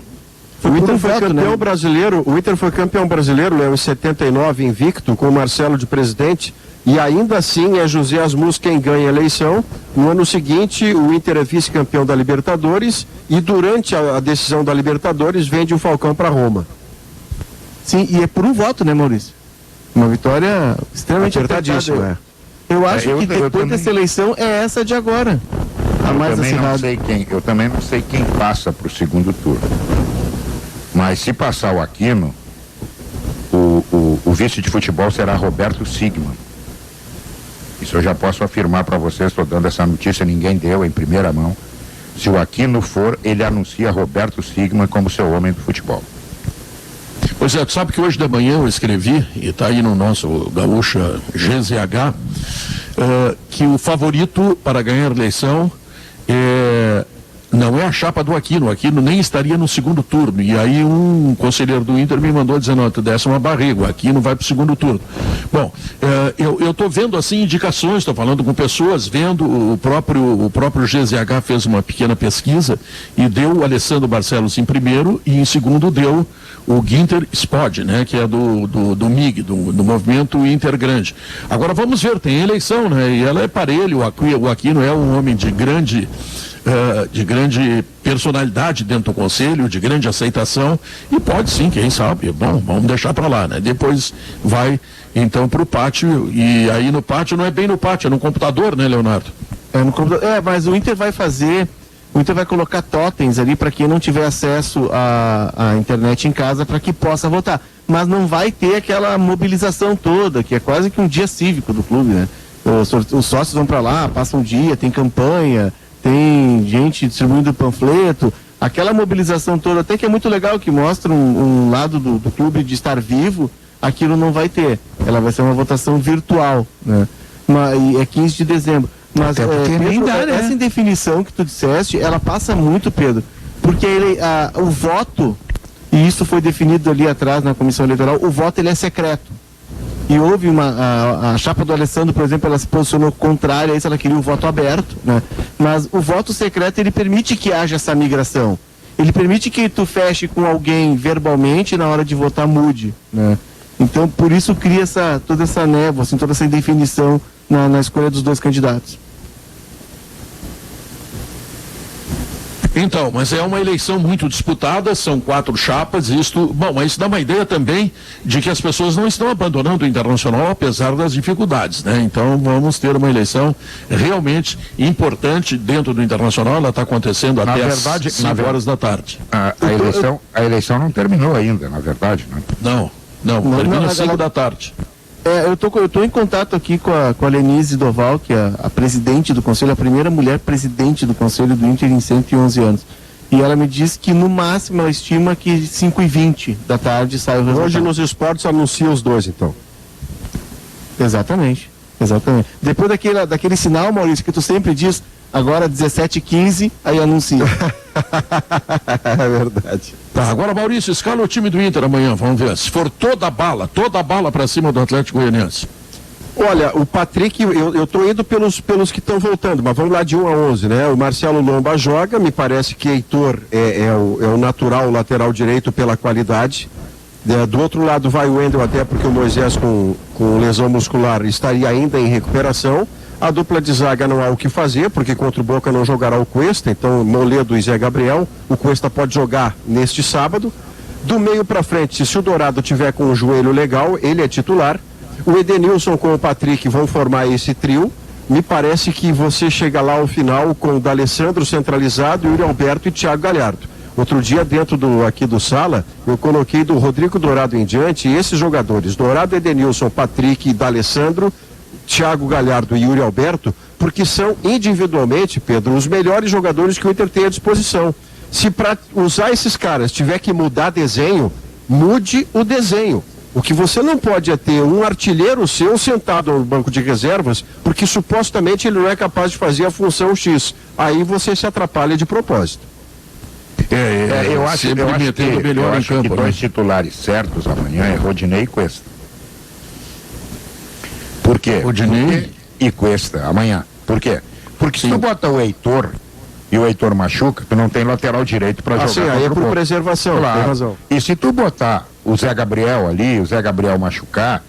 Foi O por Inter um foi voto, campeão né? brasileiro, o Inter foi campeão brasileiro, em 79, invicto, com o Marcelo de presidente, e ainda assim é José Asmus quem ganha a eleição. No ano seguinte, o Inter é vice-campeão da Libertadores, e durante a decisão da Libertadores, vende o Falcão para Roma. Sim, e é por um voto, né, Maurício? Uma vitória extremamente Apertadíssimo, apertada. Eu acho que depois dessa eleição é essa de agora. A mais acirrada. Eu também não sei quem passa para o segundo turno. Mas se passar o Aquino, o vice de futebol será Roberto Sigman. Isso eu já posso afirmar para vocês, estou dando essa notícia, ninguém deu em primeira mão. Se o Aquino for, ele anuncia Roberto Sigman como seu homem do futebol. Pois é, tu sabe que hoje de manhã eu escrevi, e está aí no nosso Gaúcha GZH, que o favorito para ganhar a eleição não é a chapa do Aquino. O Aquino nem estaria no segundo turno. E aí um conselheiro do Inter me mandou dizendo, não, tu desce uma barriga, o Aquino vai para o segundo turno. Bom, eu estou vendo assim indicações, estou falando com pessoas, vendo o próprio GZH fez uma pequena pesquisa e deu o Alessandro Barcelos em primeiro e em segundo deu o Ginter Spode, né, que é do MIG, do Movimento Inter Grande. Agora vamos ver, tem eleição, né, e ela é parelho, o Aquino é um homem de grande personalidade dentro do conselho, de grande aceitação, e pode sim, quem sabe, bom, vamos deixar para lá, né, depois vai então para o pátio, e aí no pátio não é bem no pátio, é no computador, né, Leonardo? É no computador, mas o Inter vai colocar totens ali para quem não tiver acesso à internet em casa para que possa votar. Mas não vai ter aquela mobilização toda, que é quase que um dia cívico do clube, né? Os sócios vão para lá, passam um dia, tem campanha, tem gente distribuindo panfleto, aquela mobilização toda, até que é muito legal, que mostra um lado do clube de estar vivo, aquilo não vai ter. Ela vai ser uma votação virtual, né? E é 15 de dezembro. Mas Pedro, essa indefinição que tu disseste, ela passa muito, Pedro, porque o voto, e isso foi definido ali atrás na comissão eleitoral, o voto ele é secreto. E houve a chapa do Alessandro, por exemplo, ela se posicionou contrária a isso, ela queria um voto aberto, né? Mas o voto secreto, ele permite que haja essa migração. Ele permite que tu feche com alguém verbalmente e na hora de votar mude, né? Então, por isso cria toda essa névoa, assim, toda essa indefinição na escolha dos dois candidatos. Então, mas é uma eleição muito disputada, são 4 chapas, mas isso dá uma ideia também de que as pessoas não estão abandonando o Internacional, apesar das dificuldades, né? Então, vamos ter uma eleição realmente importante dentro do Internacional, ela está acontecendo até às 5 horas da tarde. A eleição não terminou ainda, na verdade, né? Não, termina às 5 da tarde. Eu tô em contato aqui com a Lenise Doval, que é a presidente do conselho, a primeira mulher presidente do conselho do Inter em 111 anos. E ela me disse que no máximo ela estima que 5h20 da tarde sai o resultado. Hoje nos esportes anuncia os dois, então. Exatamente. Depois daquele sinal, Maurício, que tu sempre diz, agora 17h15, aí anuncia. É verdade. Tá, agora Maurício, escala o time do Inter amanhã, vamos ver. Se for toda a bala para cima do Atlético Goianiense. Olha, o Patrick, eu tô indo pelos que estão voltando, mas vamos lá de 1 a 11, né? O Marcelo Lomba joga, me parece que Heitor é o natural lateral direito pela qualidade. Do outro lado vai o Wendel, até porque o Moisés com lesão muscular estaria ainda em recuperação. A dupla de zaga não há o que fazer, porque contra o Boca não jogará o Cuesta, então Moledo e Zé Gabriel. O Cuesta pode jogar neste sábado. Do meio para frente, se o Dourado tiver com o joelho legal, ele é titular. O Edenilson com o Patrick vão formar esse trio. Me parece que você chega lá ao final com o D'Alessandro centralizado, Yuri Alberto e Thiago Galhardo. Outro dia, dentro aqui do Sala, eu coloquei do Rodrigo Dourado em diante, e esses jogadores, Dourado, Edenilson, Patrick e D'Alessandro, Thiago Galhardo e Yuri Alberto, porque são individualmente, Pedro, os melhores jogadores que o Inter tem à disposição. Se para usar esses caras tiver que mudar desenho, mude o desenho. O que você não pode é ter um artilheiro seu sentado no banco de reservas, porque supostamente ele não é capaz de fazer a função X. Aí você se atrapalha de propósito. Eu acho que dois titulares certos amanhã é Rodinei e Cuesta. Por quê? Rodinei e Cuesta amanhã. Por quê? Porque se tu bota o Heitor e o Heitor machuca, tu não tem lateral direito para jogar. Sim, aí é por preservação, claro. Tem razão. E se tu botar o Zé Gabriel ali, o Zé Gabriel machucar,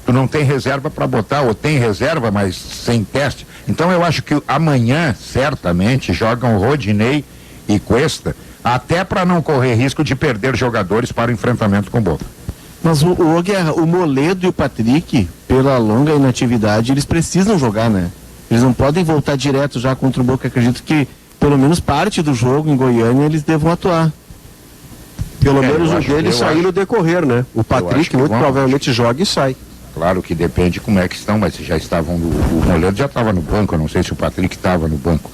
tu não tem reserva para botar, ou tem reserva, mas sem teste. Então eu acho que amanhã, certamente, jogam Rodinei e Cuesta, até para não correr risco de perder jogadores para o enfrentamento com o Boca. Mas o Moledo e o Patrick, pela longa inatividade, eles precisam jogar, né? Eles não podem voltar direto já contra o Boca. Acredito que pelo menos parte do jogo em Goiânia eles devam atuar. Pelo menos o dele sair no decorrer, né? O Patrick muito provavelmente joga e sai. Claro que depende como é que estão, mas já estavam, o Moledo já estava no banco, eu não sei se o Patrick estava no banco.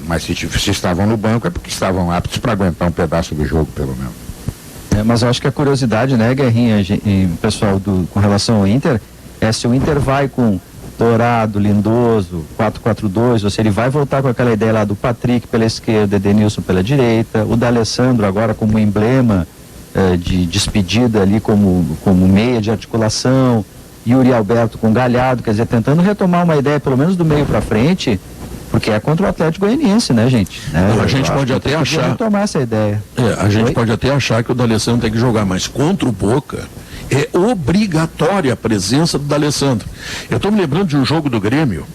Mas se estavam no banco é porque estavam aptos para aguentar um pedaço do jogo, pelo menos. Mas eu acho que a curiosidade, né, Guerrinha, pessoal, com relação ao Inter, é se o Inter vai com Dourado, Lindoso, 4-4-2, ou se ele vai voltar com aquela ideia lá do Patrick pela esquerda, Edenilson pela direita, o D'Alessandro agora como emblema de despedida ali, como meia de articulação, Yuri Alberto com Galhardo, quer dizer, tentando retomar uma ideia pelo menos do meio para frente, porque é contra o Atlético Goianiense, né, gente? A gente pode até achar. Retomar essa ideia. A gente pode até achar que o D'Alessandro tem que jogar, mas contra o Boca é obrigatória a presença do D'Alessandro. Eu estou me lembrando de um jogo do Grêmio,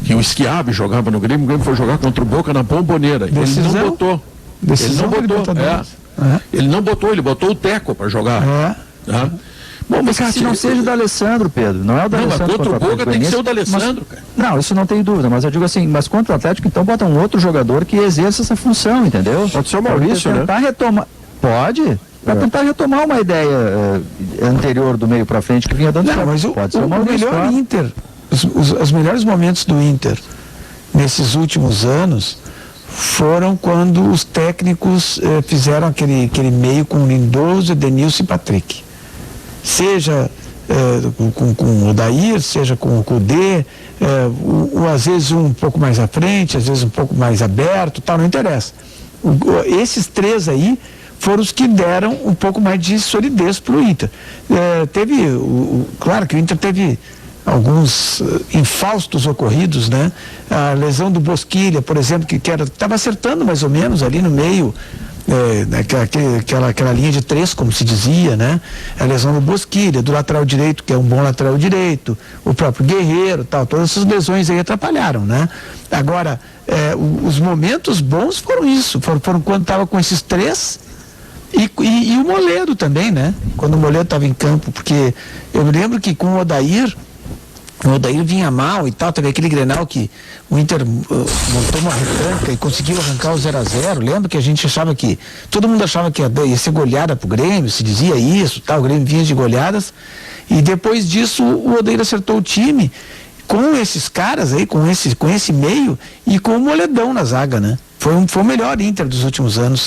que o Schiavi jogava no Grêmio, o Grêmio foi jogar contra o Boca na Bomboneira. Ele não botou. Ele não botou, ele botou o Teco para jogar. Tá? Bom, mas se não seja o D'Alessandro, Pedro, não é o D'Alessandro. Mas contra o Boca tem que ser o D'Alessandro, cara. Não, isso não tem dúvida, mas eu digo assim, mas contra o Atlético, então bota um outro jogador que exerça essa função, entendeu? Pode ser o Maurício, né? Tentar retomar. Pode? Para tentar retomar uma ideia anterior do meio para frente que vinha dando certo. Mas pode ser o melhor Inter, os melhores momentos do Inter nesses últimos anos foram quando os técnicos fizeram aquele meio com Lindoso, Edenilson e Patrick. Seja com o Odair, seja com o Cudê, às vezes um pouco mais à frente, às vezes um pouco mais aberto, tal, não interessa. Esses três aí foram os que deram um pouco mais de solidez para o Inter. Claro que o Inter teve alguns infaustos ocorridos, né? A lesão do Bosquilha, por exemplo, que estava acertando mais ou menos ali no meio, aquela linha de 3, como se dizia, né? A lesão do Bosquilha, do lateral direito, que é um bom lateral direito, o próprio Guerreiro, tal, todas essas lesões aí atrapalharam, né? Agora, os momentos bons foram isso, foram quando estava com esses 3 e o Moledo também, né? Quando o Moledo estava em campo, porque eu me lembro que com o Odair vinha mal e tal, teve aquele Grenal que o Inter montou uma retranca e conseguiu arrancar o 0-0. Lembra que a gente achava que, todo mundo achava que ia ser goleada pro Grêmio, se dizia isso, tal, o Grêmio vinha de goleadas, e depois disso o Odair acertou o time com esses caras aí, com esse meio e com o Moledão na zaga, né? Foi o melhor Inter dos últimos anos,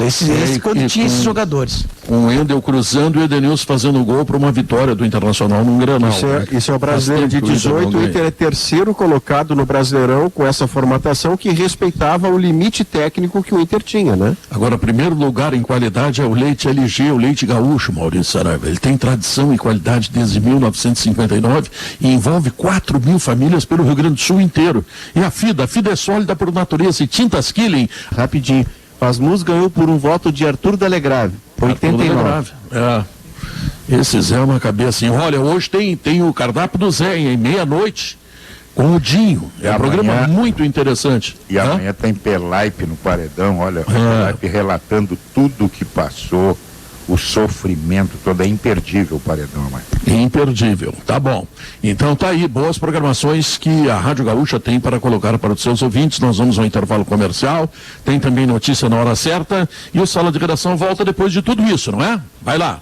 quando tinha esses jogadores. Com o Endel cruzando e o Edenilson fazendo o gol para uma vitória do Internacional num Grenal. Isso é o Brasileiro de 18, o Inter é terceiro colocado no Brasileirão com essa formatação que respeitava o limite técnico que o Inter tinha, né? Agora, primeiro lugar em qualidade é o leite LG, o leite gaúcho, Maurício Saraiva. Ele tem tradição e qualidade desde 1959 e envolve 4.000 famílias pelo Rio Grande do Sul inteiro. E a FIDA é sólida por natureza e tintas Killing. Rapidinho, Fasmus ganhou por um voto de Arthur Delegrave, 89. Esse Zé é uma cabeça. Olha, hoje tem o cardápio do Zé, em meia-noite, com o Dinho. Um programa muito interessante. E amanhã tem Pelaipe no paredão, olha, Pelaipe relatando tudo o que passou, o sofrimento todo, é imperdível o paredão, mas... Imperdível, tá bom. Então tá aí, boas programações que a Rádio Gaúcha tem para colocar para os seus ouvintes. Nós vamos ao intervalo comercial, tem também notícia na hora certa e o Sala de Redação volta depois de tudo isso, não é? Vai lá.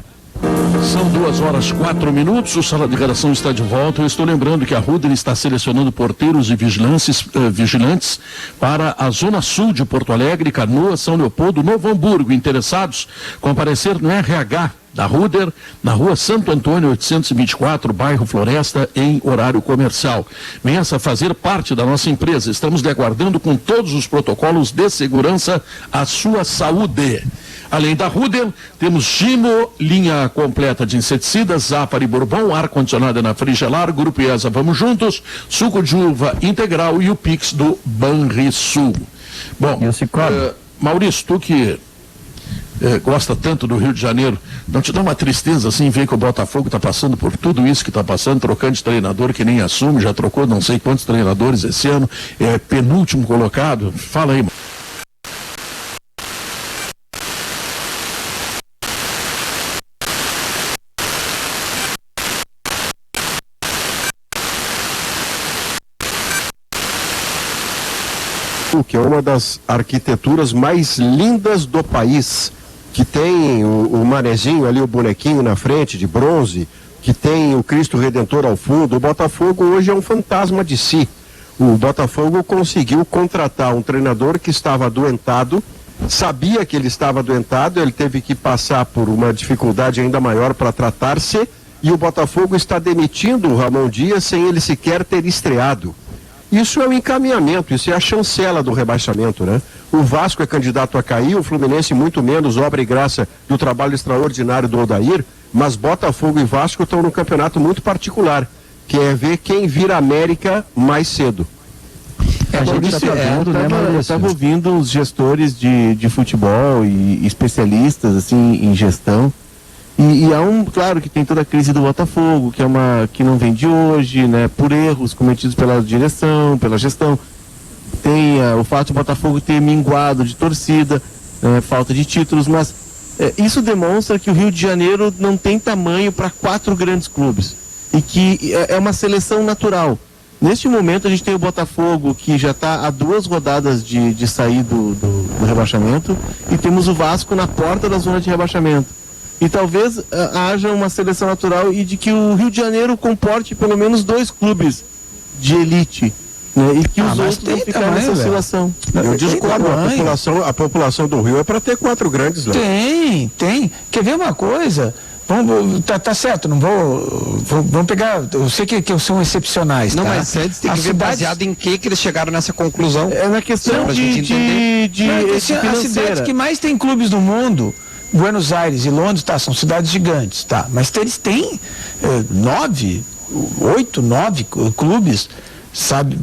São 2h04, o Sala de Redação está de volta. Eu estou lembrando que a Ruder está selecionando porteiros e vigilantes para a Zona Sul de Porto Alegre, Canoas, São Leopoldo, Novo Hamburgo. Interessados, comparecer no RH da Ruder, na rua Santo Antônio 824, bairro Floresta, em horário comercial. Venha fazer parte da nossa empresa. Estamos lhe aguardando com todos os protocolos de segurança à sua saúde. Além da Ruder, temos Gimo, linha completa de inseticidas, Zafari Bourbon, ar-condicionado na Frigelar, Grupo IESA Vamos Juntos, suco de uva integral e o Pix do Banrisul. Bom, Maurício, tu que gosta tanto do Rio de Janeiro, não te dá uma tristeza assim ver que o Botafogo está passando por tudo isso que está passando, trocando de treinador que nem assume, já trocou não sei quantos treinadores esse ano, penúltimo colocado? Fala aí, que é uma das arquiteturas mais lindas do país, que tem o manezinho ali, o bonequinho na frente de bronze, que tem o Cristo Redentor ao fundo. O Botafogo hoje é um fantasma de si. O Botafogo conseguiu contratar um treinador que estava adoentado, sabia que ele estava adoentado, ele teve que passar por uma dificuldade ainda maior para tratar-se, e o Botafogo está demitindo o Ramon Dias sem ele sequer ter estreado. Isso é o encaminhamento, isso é a chancela do rebaixamento, né? O Vasco é candidato a cair, o Fluminense muito menos, obra e graça do trabalho extraordinário do Odair, mas Botafogo e Vasco estão num campeonato muito particular, que é ver quem vira América mais cedo. Eu estava ouvindo os gestores de futebol e especialistas assim em gestão. E há claro que tem toda a crise do Botafogo, que não vem de hoje, né, por erros cometidos pela direção, pela gestão. Tem o fato de o Botafogo ter minguado de torcida, falta de títulos, mas isso demonstra que o Rio de Janeiro não tem tamanho para 4 grandes clubes e que é uma seleção natural. Neste momento a gente tem o Botafogo, que já está a 2 rodadas de sair do rebaixamento, e temos o Vasco na porta da zona de rebaixamento. E talvez haja uma seleção natural e de que o Rio de Janeiro comporte pelo menos 2 clubes de elite, né? E que os outros vão ficar nessa oscilação. Eu discordo, a população do Rio é para ter 4 grandes lá. Tem. Quer ver uma coisa? Tá certo, não vamos pegar, eu sei que são excepcionais, não, tá? Mas antes tem que ver baseado em que eles chegaram nessa conclusão. É na questão as cidades que mais tem clubes no mundo, Buenos Aires e Londres, são cidades gigantes, mas eles têm 8, 9 clubes, sabe?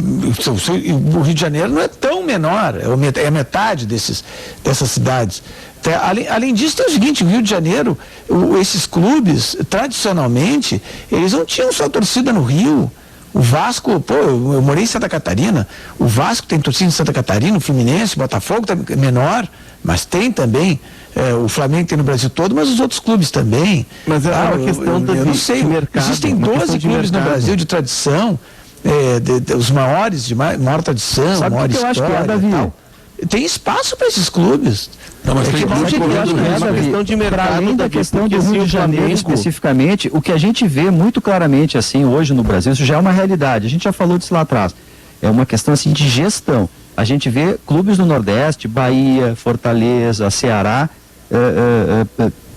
O Rio de Janeiro não é tão menor, é metade dessas cidades. Além disso, tem o seguinte: o Rio de Janeiro, esses clubes, tradicionalmente, eles não tinham só torcida no Rio. O Vasco, eu morei em Santa Catarina, o Vasco tem torcida em Santa Catarina, o Fluminense, o Botafogo é menor, mas tem também. O Flamengo tem no Brasil todo, mas os outros clubes também. Mas é uma questão eu não sei, de mercado. Existem 12 clubes no Brasil de tradição, os maiores, de maior tradição, Sabe maior que eu acho que é, Davi? Tem espaço para esses clubes. Não, mas tem clubes correndo é uma questão de mercado. Além da questão do Rio de Janeiro especificamente, o que a gente vê muito claramente assim hoje no Brasil, isso já é uma realidade. A gente já falou disso lá atrás. É uma questão assim de gestão. A gente vê clubes no Nordeste, Bahia, Fortaleza, Ceará,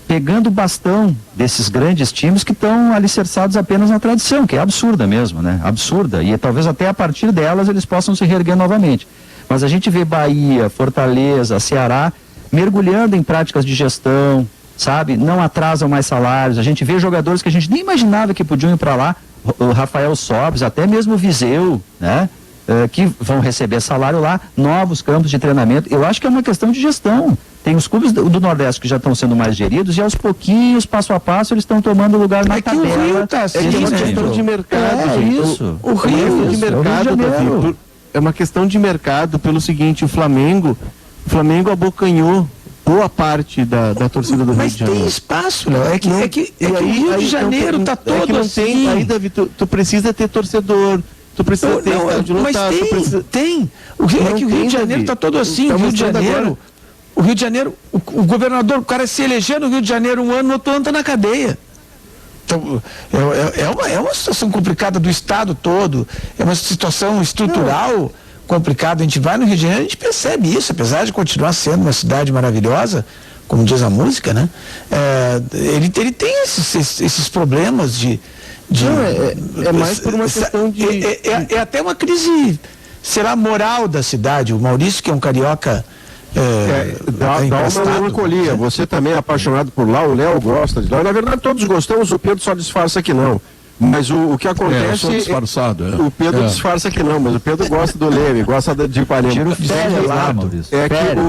pegando o bastão desses grandes times que estão alicerçados apenas na tradição, que é absurda mesmo, né? Absurda. E talvez até a partir delas eles possam se reerguer novamente. Mas a gente vê Bahia, Fortaleza, Ceará mergulhando em práticas de gestão, sabe? Não atrasam mais salários. A gente vê jogadores que a gente nem imaginava que podiam ir para lá, o Rafael Sobis, até mesmo o Viseu, né? Que vão receber salário lá, novos campos de treinamento. Eu acho que é uma questão de gestão. Tem os clubes do Nordeste que já estão sendo mais geridos e aos pouquinhos, passo a passo, eles estão tomando lugar na tabela. Que o Rio tá assim, é uma questão de mercado, gente. Isso. O Rio de mercado, Davi, é uma questão de mercado pelo seguinte: o Flamengo abocanhou boa parte da torcida do Rio de Janeiro. Mas tem espaço, Léo. É que o Rio de Janeiro está todo assim. Aí, Davi, tu precisa ter torcedor. Tu precisa ter estádio lotado. Tem. O Rio de Janeiro está todo assim. O Rio de Janeiro, o governador, o cara se eleger no Rio de Janeiro um ano, no outro ano está na cadeia. Então, é uma situação complicada do Estado todo, é uma situação estrutural complicada. A gente vai no Rio de Janeiro, a gente percebe isso, apesar de continuar sendo uma cidade maravilhosa, como diz a música, né? Ele tem esses problemas de é mais por uma questão de... É até uma crise, será, moral da cidade. O Maurício, que é um carioca... Dá uma melancolia. Você também é apaixonado por lá, o Léo gosta de lá. Na verdade, todos gostamos, o Pedro só disfarça que não. Mas o que acontece... eu sou disfarçado. O Pedro disfarça que não, mas o Pedro gosta do Leme, gosta de Ipanema. Tiro férias lá, Maurício.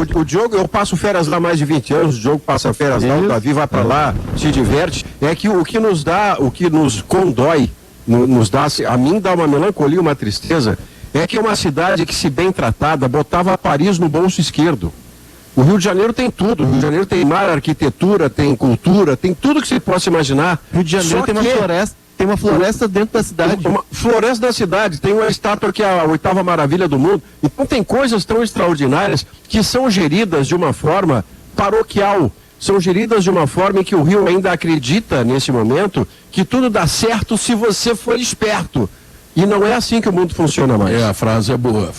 Que o Diogo, eu passo férias lá há mais de 20 anos, o Diogo passa férias lá, o Davi vai pra lá, se diverte. É que o que nos condói, nos dá, a mim dá uma melancolia, uma tristeza, é que é uma cidade que, se bem tratada, botava Paris no bolso esquerdo. O Rio de Janeiro tem tudo. O Rio de Janeiro tem mar, arquitetura, tem cultura, tem tudo que você possa imaginar. O Rio de Janeiro tem uma floresta. Tem uma floresta dentro da cidade. Uma floresta da cidade. Tem uma estátua que é a 8ª maravilha do mundo. Então tem coisas tão extraordinárias que são geridas de uma forma paroquial. São geridas de uma forma em que o Rio ainda acredita, nesse momento, que tudo dá certo se você for esperto. E não é assim que o mundo funciona mais. A frase é boa,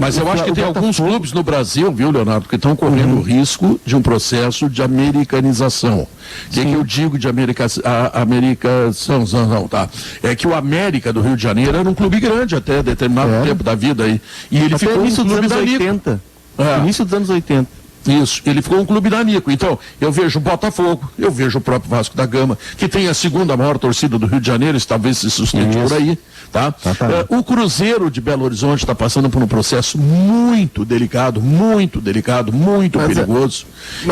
Mas eu acho que tem alguns clubes no Brasil, viu, Leonardo, que estão correndo o risco de um processo de americanização. O que eu digo de americação? Não, tá. É que o América do Rio de Janeiro era um clube grande até determinado tempo da vida aí. E ele ficou início um clube dos anos 80. Início dos anos 80. Isso, ele ficou um clube danico. Então, eu vejo o Botafogo, eu vejo o próprio Vasco da Gama, que tem a segunda maior torcida do Rio de Janeiro, isso talvez se sustente por aí, tá? O Cruzeiro de Belo Horizonte está passando por um processo muito delicado, muito perigoso.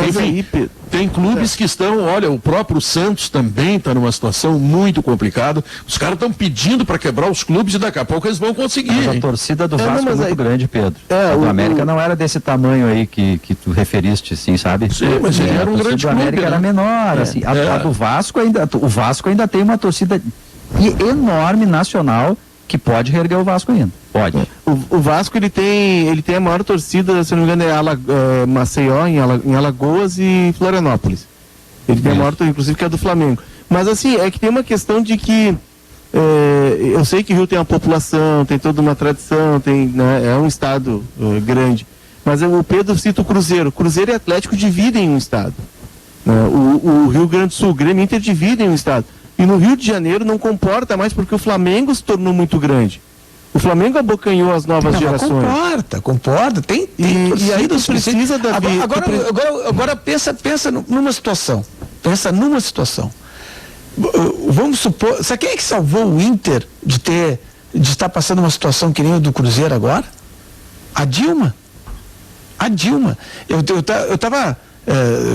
Enfim, tem clubes que estão, olha, o próprio Santos também está numa situação muito complicada. Os caras estão pedindo para quebrar os clubes e daqui a pouco eles vão conseguir. Mas a torcida do Vasco é muito grande, Pedro. O América não era desse tamanho aí que tu referiste, sim, sabe? Sim, mas ele era um grande clube. A América era menor, assim. A do Vasco o Vasco ainda tem uma torcida enorme nacional que pode reerguer o Vasco ainda. Pode. O Vasco ele tem a maior torcida, se não me engano, é Maceió, em Alagoas e Florianópolis. Ele tem a maior torcida, inclusive, que é a do Flamengo. Mas assim, é que tem uma questão de que eu sei que o Rio tem uma população, tem toda uma tradição, é um estado grande. Mas o Pedro cita o Cruzeiro. Cruzeiro e Atlético dividem um estado. O Rio Grande do Sul, o Grêmio e Inter dividem um estado. E no Rio de Janeiro não comporta mais porque o Flamengo se tornou muito grande. O Flamengo abocanhou as novas gerações. Comporta. Tem e aí tu precisa, Davi... Agora pensa numa situação. Vamos supor... Sabe quem é que salvou o Inter de estar passando uma situação que nem a do Cruzeiro agora? A Dilma. A Dilma. Eu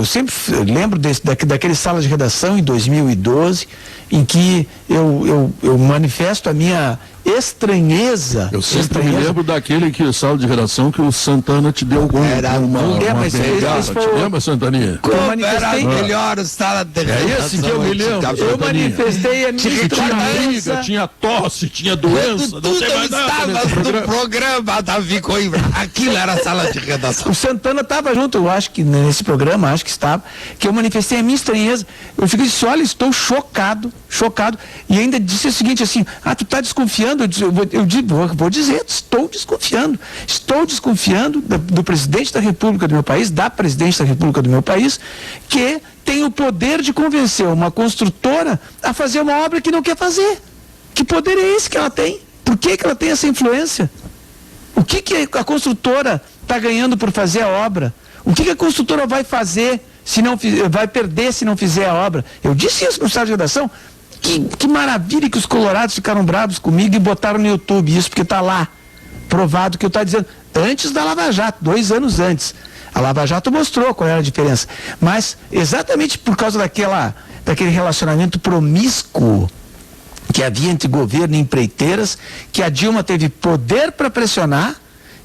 sempre lembro daquele sala de redação em 2012, em que eu manifesto a minha estranheza. Eu sempre me lembro daquele sala de redação que o Santana te deu uma lembra, Santaninha? Era melhor o sala de redação. É esse que eu me lembro. Eu manifestei a minha estranheza. Tinha tosse, tinha doença, não sei mais nada no programa da Coimbra. Aquilo era a sala de redação. O Santana estava junto, eu acho que nesse programa, que eu manifestei a minha estranheza. Eu fiquei disse, olha, estou chocado, e ainda disse o seguinte assim, tu está desconfiando? Eu vou dizer, estou desconfiando do presidente da República do meu país, da presidente da República do meu país, que tem o poder de convencer uma construtora a fazer uma obra que não quer fazer. Que poder é esse que ela tem? Por que ela tem essa influência? O que a construtora está ganhando por fazer a obra? O que a construtora vai fazer, vai perder se não fizer a obra? Eu disse isso no sala de redação. Que maravilha que os colorados ficaram bravos comigo e botaram no YouTube isso, porque está lá, provado que eu estava dizendo, antes da Lava Jato, 2 anos antes. A Lava Jato mostrou qual era a diferença. Mas, exatamente por causa daquele relacionamento promíscuo que havia entre governo e empreiteiras, que a Dilma teve poder para pressionar,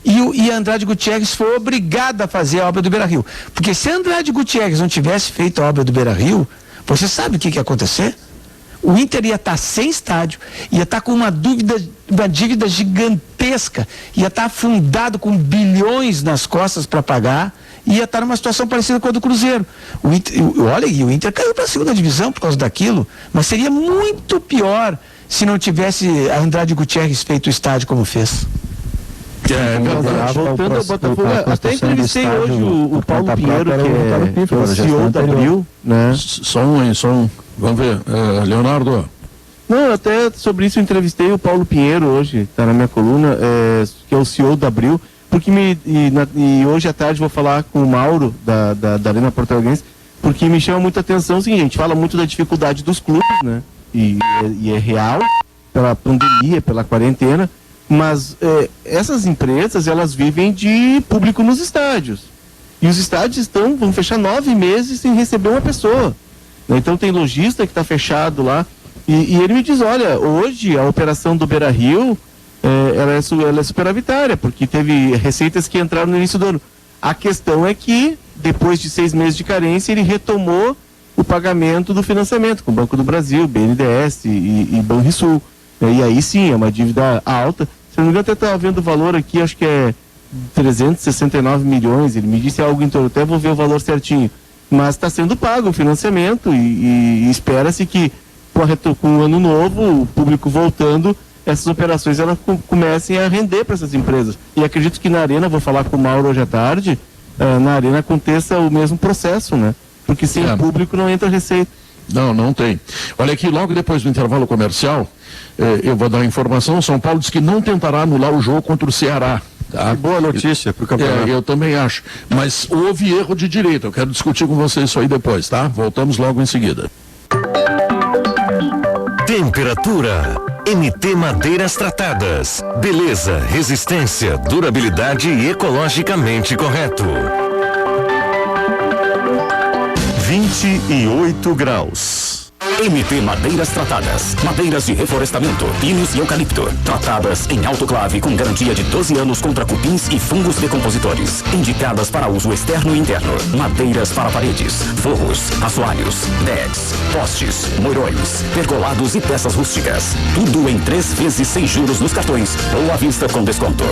e Andrade Gutierrez foi obrigado a fazer a obra do Beira-Rio. Porque se Andrade Gutierrez não tivesse feito a obra do Beira-Rio, você sabe o que ia acontecer? O Inter ia estar sem estádio, ia estar com uma dívida gigantesca, ia estar afundado com bilhões nas costas para pagar, ia estar numa situação parecida com a do Cruzeiro. O Inter caiu para a 2ª divisão por causa daquilo, mas seria muito pior se não tivesse a Andrade Gutierrez feito o estádio como fez. Voltando ao Botafogo, até entrevistei hoje o Paulo Pinheiro, que é o CEO da Abril, né? Só um. Vamos ver, Leonardo. Não, até sobre isso eu entrevistei o Paulo Pinheiro hoje, está na minha coluna, que é o CEO da Abril, porque e hoje à tarde vou falar com o Mauro, da Arena Portuguense, porque me chama muita atenção o seguinte, a gente fala muito da dificuldade dos clubes, né? E é real, pela pandemia, pela quarentena, mas essas empresas, elas vivem de público nos estádios. E os estádios vão fechar 9 meses sem receber uma pessoa. Então tem lojista que está fechado lá. E ele me diz, olha, hoje a operação do Beira-Rio, ela é superavitária, porque teve receitas que entraram no início do ano. A questão é que, depois de 6 meses de carência, ele retomou o pagamento do financiamento com o Banco do Brasil, BNDES e Banrisul. E aí sim, é uma dívida alta. Se não me engano, até estava vendo o valor aqui, acho que é 369 milhões. Ele me disse algo em torno, até vou ver o valor certinho. Mas está sendo pago o financiamento e espera-se que, com o ano novo, o público voltando, essas operações elas comecem a render para essas empresas. E acredito que na Arena, vou falar com o Mauro hoje à tarde, na Arena aconteça o mesmo processo, né? Porque sem o público não entra receita. Não tem. Olha aqui, logo depois do intervalo comercial, eu vou dar a informação, São Paulo diz que não tentará anular o jogo contra o Ceará. Tá? Que boa notícia para o campeonato. Eu também acho. Mas houve erro de direito. Eu quero discutir com vocês isso aí depois, tá? Voltamos logo em seguida. Temperatura. MT Madeiras Tratadas. Beleza, resistência, durabilidade e ecologicamente correto. 28 graus. MT Madeiras Tratadas. Madeiras de reflorestamento, pinos e eucalipto. Tratadas em autoclave com garantia de 12 anos contra cupins e fungos decompositores. Indicadas para uso externo e interno. Madeiras para paredes, forros, assoalhos, decks, postes, moirões, pergolados e peças rústicas. Tudo em 3 vezes sem juros nos cartões ou à vista com desconto.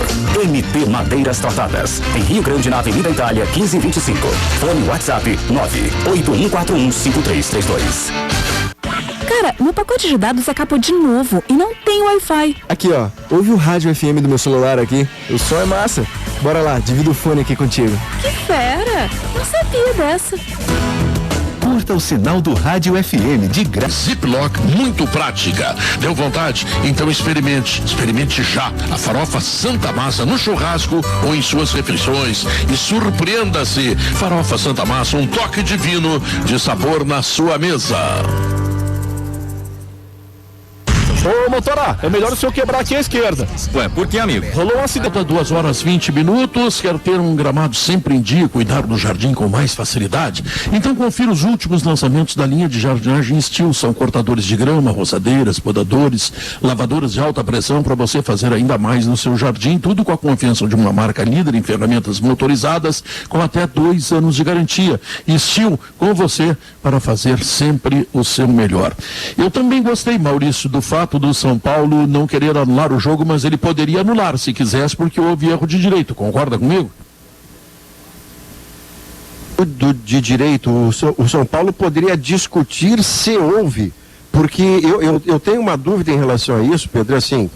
MT Madeiras Tratadas. Em Rio Grande, na Avenida Itália, 1525. Fone WhatsApp 981415332. Cara, meu pacote de dados acabou de novo e não tem Wi-Fi. Aqui, ó. Ouve o rádio FM do meu celular aqui. O som é massa. Bora lá, divido o fone aqui contigo. Que fera! Não sabia dessa. Curta o sinal do Rádio FM de graça. Ziploc, muito prática. Deu vontade? Então experimente. Experimente já a farofa Santa Massa no churrasco ou em suas refeições. E surpreenda-se. Farofa Santa Massa, um toque divino de sabor na sua mesa. Ô, motora, é melhor o senhor quebrar aqui à esquerda. Ué, por que, amigo? Rolou um acidente. 2 horas 20 minutos, quer ter um gramado sempre em dia, cuidar do jardim com mais facilidade? Então confira os últimos lançamentos da linha de jardinagem Steel. São cortadores de grama, roçadeiras, podadores, lavadoras de alta pressão para você fazer ainda mais no seu jardim, tudo com a confiança de uma marca líder em ferramentas motorizadas com até 2 anos de garantia. Steel com você para fazer sempre o seu melhor. Eu também gostei, Maurício, do fato do São Paulo não querer anular o jogo, mas ele poderia anular se quisesse, porque houve erro de direito. Concorda comigo? De direito, o São Paulo poderia discutir se houve, porque eu tenho uma dúvida em relação a isso, Pedro, assim,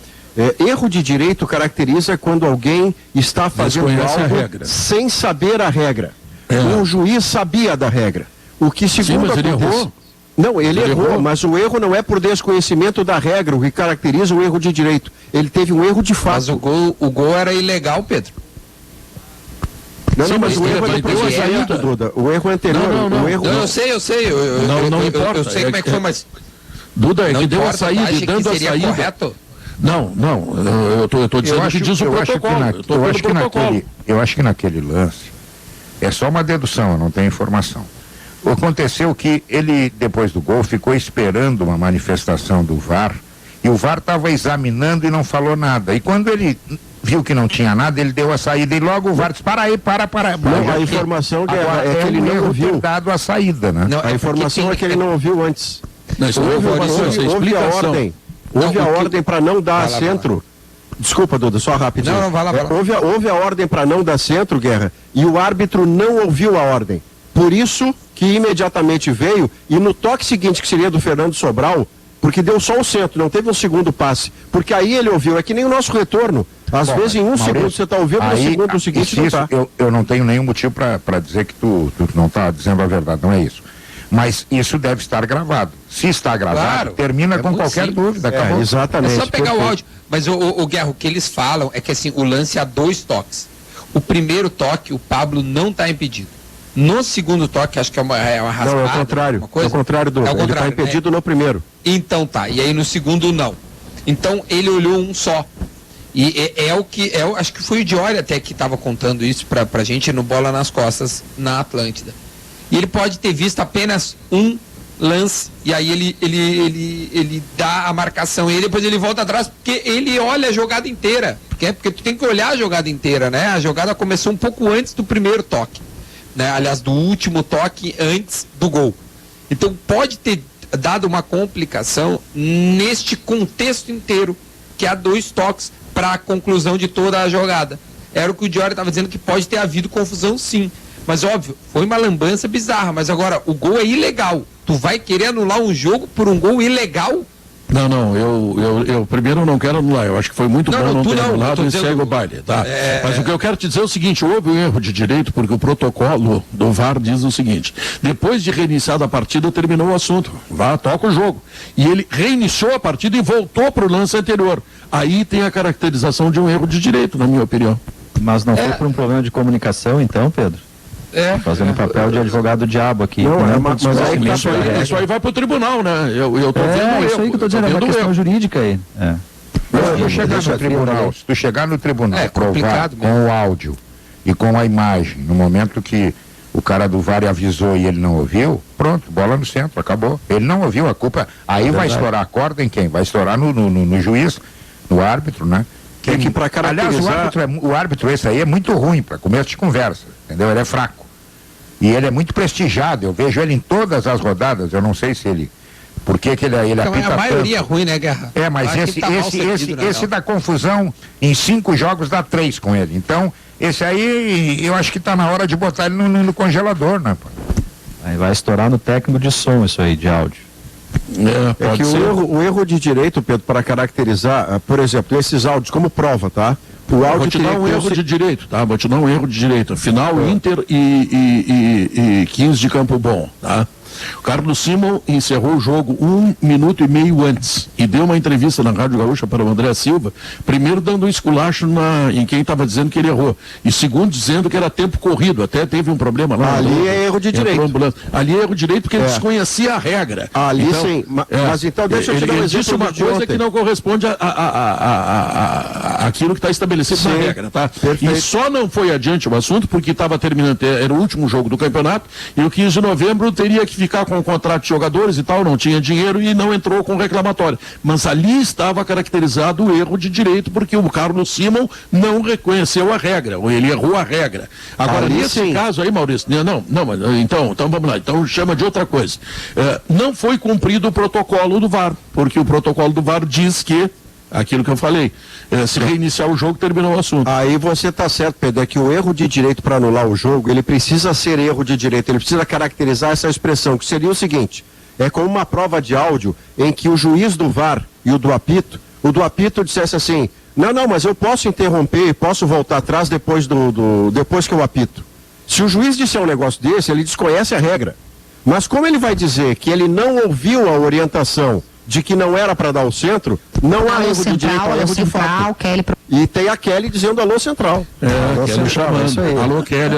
erro de direito caracteriza quando alguém está fazendo algo sem saber a regra. O juiz sabia da regra. O que segundo mas ele errou. Não, ele errou, mas o erro não é por desconhecimento da regra, o que caracteriza o erro de direito. Ele teve um erro de fato. Mas o gol era ilegal, Pedro. Não, mas o erro é depois da saída, Duda. O erro anterior. Não. O erro... Eu sei. Não importa. Eu sei como é que foi, mas... Duda, é que deu a saída e dando a saída. Correto? Não, eu tô dizendo que diz o protocolo. Eu acho que naquele lance é só uma dedução, eu não tenho informação. Aconteceu que ele, depois do gol, ficou esperando uma manifestação do VAR, e o VAR estava examinando e não falou nada. E quando ele viu que não tinha nada, ele deu a saída e logo o VAR disse, para. Não, a informação é que ele não ouviu. Dado a saída, né? Não, a informação é que ele não ouviu antes. Não, isso houve a ordem. Houve a ordem para não dar centro. Desculpa, Duda, só rapidinho. Não, vai lá. Houve a ordem para não dar centro, Guerra, e o árbitro não ouviu a ordem. Por isso que imediatamente veio, e no toque seguinte, que seria do Fernando Sobral, porque deu só o centro, não teve um segundo passe, porque aí ele ouviu, é que nem o nosso retorno. Às vezes em segundo você está ouvindo, no segundo seguinte não está. Eu não tenho nenhum motivo para dizer que tu não está dizendo a verdade, não é isso. Mas isso deve estar gravado. Se está gravado, claro, termina com qualquer dúvida. Exatamente. É só pegar o áudio. Mas o Guerra, o que eles falam é que assim, o lance há 2 toques. O primeiro toque, o Pablo não está impedido. No segundo toque, acho que é uma raspada. Não, é o contrário. É o contrário do. Ele está impedido no primeiro. Então tá. E aí no segundo, não. Então ele olhou um só. E acho que foi o Diori até que estava contando isso pra gente no Bola nas Costas, na Atlântida. E ele pode ter visto apenas um lance, e aí ele dá a marcação, e depois ele volta atrás, porque ele olha a jogada inteira. Porque tu tem que olhar a jogada inteira, né? A jogada começou um pouco antes do primeiro toque, né? Aliás, do último toque antes do gol. Então pode ter dado uma complicação neste contexto inteiro, que há 2 toques para a conclusão de toda a jogada. Era o que o Diori estava dizendo, que pode ter havido confusão, sim. Mas óbvio, foi uma lambança bizarra, mas agora o gol é ilegal. Tu vai querer anular um jogo por um gol ilegal? Não, eu primeiro não quero anular, eu acho que foi muito bom não ter anulado e segue o baile, tá? Mas o que eu quero te dizer é o seguinte, houve um erro de direito, porque o protocolo do VAR diz o seguinte, depois de reiniciada a partida, terminou o assunto, toca o jogo. E ele reiniciou a partida e voltou para o lance anterior. Aí tem a caracterização de um erro de direito, na minha opinião. Mas não foi por um problema de comunicação, então, Pedro? Fazendo papel de advogado diabo aqui. Mas isso aí vai pro tribunal, né? Eu tô vendo isso aí que eu tô dizendo, é uma questão jurídica aí. Se tu chegar no tribunal, provar com o áudio e com a imagem, no momento que o cara do VAR avisou e ele não ouviu, pronto, bola no centro, acabou. Ele não ouviu, a culpa, aí vai estourar a corda em quem? Vai estourar no juiz, no árbitro, né? Que para caracterizar... Aliás, o árbitro esse aí é muito ruim para começo de conversa, entendeu? Ele é fraco. E ele é muito prestigiado, eu vejo ele em todas as rodadas, eu não sei se ele... Por que ele então, apita a maioria tanto. É ruim, né, Guerra? Mas esse da confusão, em 5 jogos dá 3 com ele. Então, esse aí, eu acho que está na hora de botar ele no congelador, né? Aí vai estourar no técnico de som isso aí, de áudio. É que o erro de direito, Pedro, para caracterizar, por exemplo, esses áudios como prova, tá? O áudio vou te dar um erro de direito, tá? Vou te dar um erro de direito. Final Inter e 15 de Campo Bom, tá? O Carlos Simon encerrou o jogo 1 minuto e meio antes e deu uma entrevista na Rádio Gaúcha para o André Silva, primeiro dando um esculacho em quem estava dizendo que ele errou, e segundo dizendo que era tempo corrido, até teve um problema lá. Ali é erro de direito. Ali é erro de direito porque ele desconhecia a regra. Ali então, sim, mas então deixa eu te dar um exemplo. Disse uma coisa que não corresponde àquilo que está estabelecido na regra, tá? Perfeito. E só não foi adiante o assunto porque estava terminando, era o último jogo do campeonato, e o 15 de novembro teria que ficar com o contrato de jogadores e tal, não tinha dinheiro e não entrou com reclamatório. Mas ali estava caracterizado o erro de direito, porque o Carlos Simon não reconheceu a regra, ou ele errou a regra. Agora, ali nesse sim. caso aí, Maurício, mas então vamos lá, então chama de outra coisa. Não foi cumprido o protocolo do VAR, porque o protocolo do VAR diz que aquilo que eu falei, se reiniciar o jogo, terminou o assunto. Aí você está certo, Pedro, é que o erro de direito para anular o jogo, ele precisa ser erro de direito, ele precisa caracterizar essa expressão, que seria o seguinte, é como uma prova de áudio em que o juiz do VAR e o do apito dissesse assim, não, mas eu posso interromper e posso voltar atrás depois que eu apito. Se o juiz disser um negócio desse, ele desconhece a regra. Mas como ele vai dizer que ele não ouviu a orientação de que não era para dar o centro, não há erro de direito, há erro de fato. E tem a Kelly dizendo alô central. Alô Kelly chamando. Alô Kelly,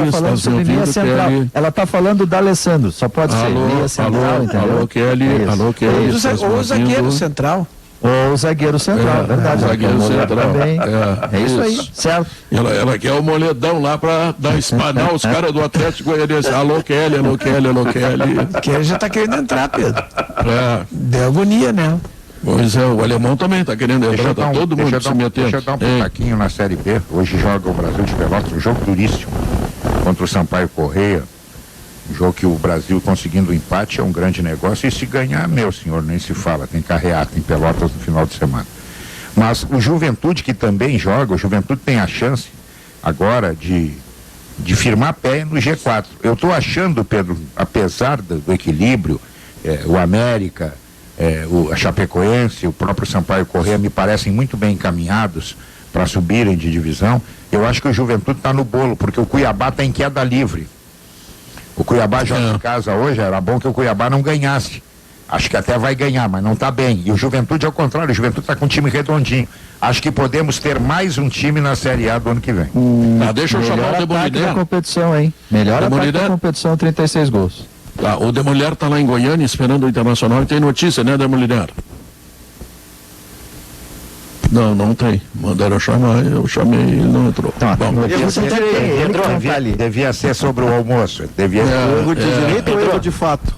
estás me ouvindo, Kelly? Ela está falando da Alessandro, só pode ser meia central, entendeu? Alô Kelly, ou o zagueiro central. Ou o zagueiro central, verdade. O zagueiro central. Também. É isso aí, certo. Ela quer o moledão lá para espanar os caras do Atlético Goianiense. Alô Kelly. Que ele já está querendo entrar, Pedro. Deu agonia, né? Pois é, o alemão também está querendo entrar, tá todo mundo se metendo. Deixa eu dar um pitaquinho na Série B. Hoje joga o Brasil de Pelotas, um jogo duríssimo contra o Sampaio Correia. Um jogo que o Brasil conseguindo o empate é um grande negócio, e se ganhar, meu senhor, nem se fala, tem carreata em Pelotas no final de semana. Mas o Juventude, que também joga, o Juventude tem a chance agora de firmar pé no G4. Eu estou achando, Pedro, apesar do equilíbrio, o América, a Chapecoense, o próprio Sampaio Corrêa me parecem muito bem encaminhados para subirem de divisão. Eu acho que o Juventude está no bolo, porque o Cuiabá está em queda livre. O Cuiabá joga em casa hoje, era bom que o Cuiabá não ganhasse. Acho que até vai ganhar, mas não está bem. E o Juventude, ao contrário, o Juventude está com um time redondinho. Acho que podemos ter mais um time na Série A do ano que vem. Deixa eu chamar o Demoliner. Da competição, hein? Melhor ataque da competição, 36 gols. O Demoliner está lá em Goiânia esperando o Internacional e tem notícia, né, Demoliner? Não tem. Mandaram eu chamar, eu chamei e ele não entrou. Devia ser sobre o almoço. Erro de direito ou erro de fato?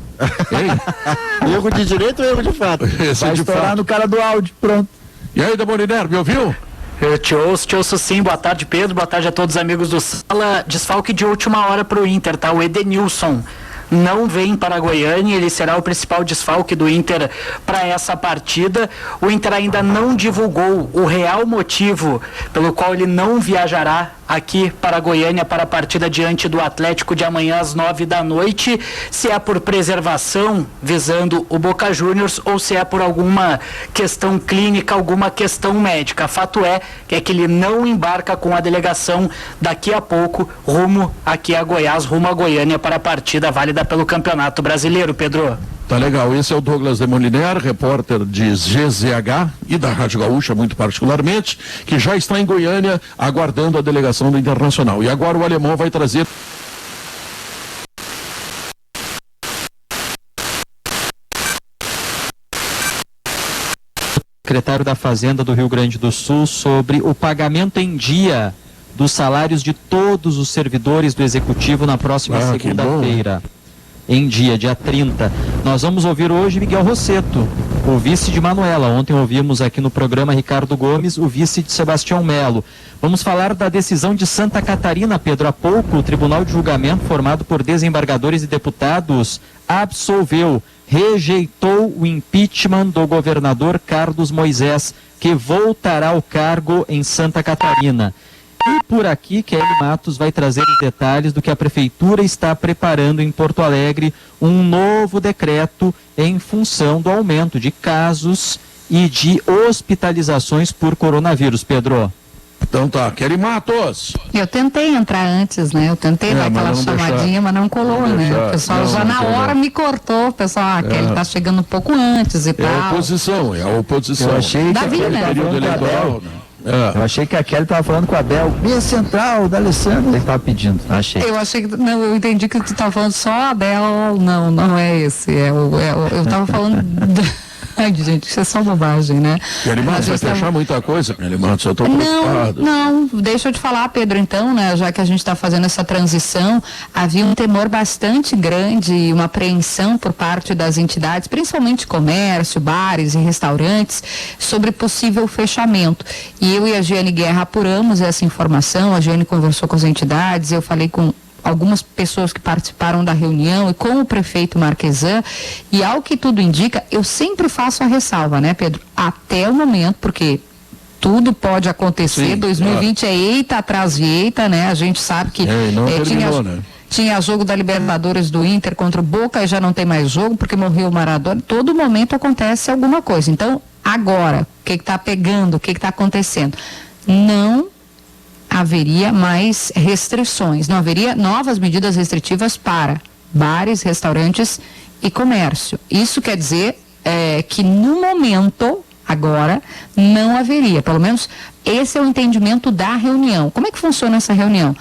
Erro de direito ou erro de fato? Vai estourar no cara do áudio, pronto. E aí, Demoliner, me ouviu? Eu te ouço sim. Boa tarde, Pedro. Boa tarde a todos os amigos do Sala. Desfalque de última hora para o Inter, tá? O Edenilson não vem para Goiânia, ele será o principal desfalque do Inter para essa partida. O Inter ainda não divulgou o real motivo pelo qual ele não viajará aqui para Goiânia para a partida diante do Atlético de amanhã às 9h, se é por preservação visando o Boca Juniors ou se é por alguma questão clínica, alguma questão médica. Fato é que ele não embarca com a delegação daqui a pouco rumo aqui a Goiás, rumo a Goiânia para a partida válida pelo Campeonato Brasileiro, Pedro. Tá legal, esse é o Douglas Demoliner, repórter de GZH e da Rádio Gaúcha, muito particularmente, que já está em Goiânia aguardando a delegação do Internacional. E agora o alemão vai trazer... Secretário da Fazenda do Rio Grande do Sul sobre o pagamento em dia dos salários de todos os servidores do Executivo na próxima segunda-feira. Em dia 30. Nós vamos ouvir hoje Miguel Rosseto, o vice de Manuela. Ontem ouvimos aqui no programa Ricardo Gomes, o vice de Sebastião Melo. Vamos falar da decisão de Santa Catarina, Pedro. Há pouco, o Tribunal de Julgamento, formado por desembargadores e deputados, absolveu, rejeitou o impeachment do governador Carlos Moisés, que voltará ao cargo em Santa Catarina. E por aqui, Kelly Matos vai trazer os detalhes do que a Prefeitura está preparando em Porto Alegre, um novo decreto em função do aumento de casos e de hospitalizações por coronavírus. Pedro. Então tá, Kelly Matos. Eu tentei entrar antes, né? Eu tentei dar aquela chamadinha, mas não colou, né? O pessoal já na hora me cortou. O pessoal, Kelly tá chegando um pouco antes e tal. É a oposição. Eu achei Davi, que né? período eleitoral, né? Eu achei que a Kelly estava falando com a Bel, meia central da Alessandra. Ele estava pedindo, achei. Eu achei que. Não, eu entendi que tu estava falando só a Bel. Não, não é esse. Eu estava falando. Ai, gente, isso é só bobagem, né? Kelly Matos vai fechar muita coisa, Kelly Matos, eu estou preocupado. Não, deixa eu te falar, Pedro, então, né, já que a gente está fazendo essa transição, havia um temor bastante grande, uma apreensão por parte das entidades, principalmente comércio, bares e restaurantes, sobre possível fechamento. E eu e a Giane Guerra apuramos essa informação, a Giane conversou com as entidades, eu falei com algumas pessoas que participaram da reunião e com o prefeito Marquesan, e ao que tudo indica, eu sempre faço a ressalva, né, Pedro? Até o momento, porque tudo pode acontecer, 2020 é eita atrás de eita, né? A gente sabe que tinha jogo da Libertadores do Inter contra o Boca e já não tem mais jogo porque morreu o Maradona. Todo momento acontece alguma coisa. Então, agora, o que está pegando, o que está acontecendo? Não haveria mais restrições, não haveria novas medidas restritivas para bares, restaurantes e comércio. Isso quer dizer que no momento, agora, não haveria, pelo menos esse é o entendimento da reunião. Como é que funciona essa reunião?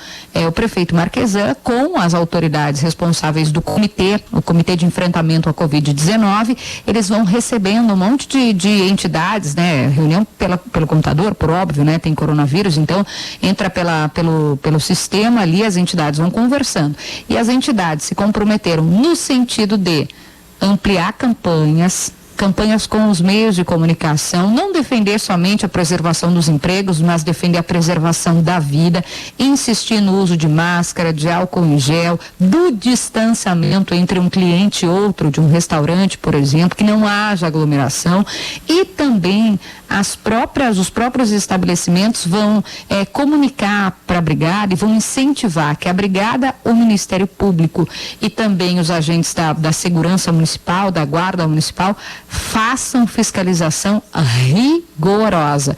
O prefeito Marquesan com as autoridades responsáveis do comitê, o Comitê de Enfrentamento à Covid-19, eles vão recebendo um monte de entidades, né? Reunião pelo computador, por óbvio, né? Tem coronavírus, então entra pelo sistema ali, as entidades vão conversando. E as entidades se comprometeram no sentido de ampliar campanhas com os meios de comunicação, não defender somente a preservação dos empregos, mas defender a preservação da vida, insistir no uso de máscara, de álcool em gel, do distanciamento entre um cliente e outro, de um restaurante, por exemplo, que não haja aglomeração, e também os próprios estabelecimentos vão comunicar para a brigada e vão incentivar que a brigada, o Ministério Público e também os agentes da segurança municipal, da guarda municipal, façam fiscalização rigorosa.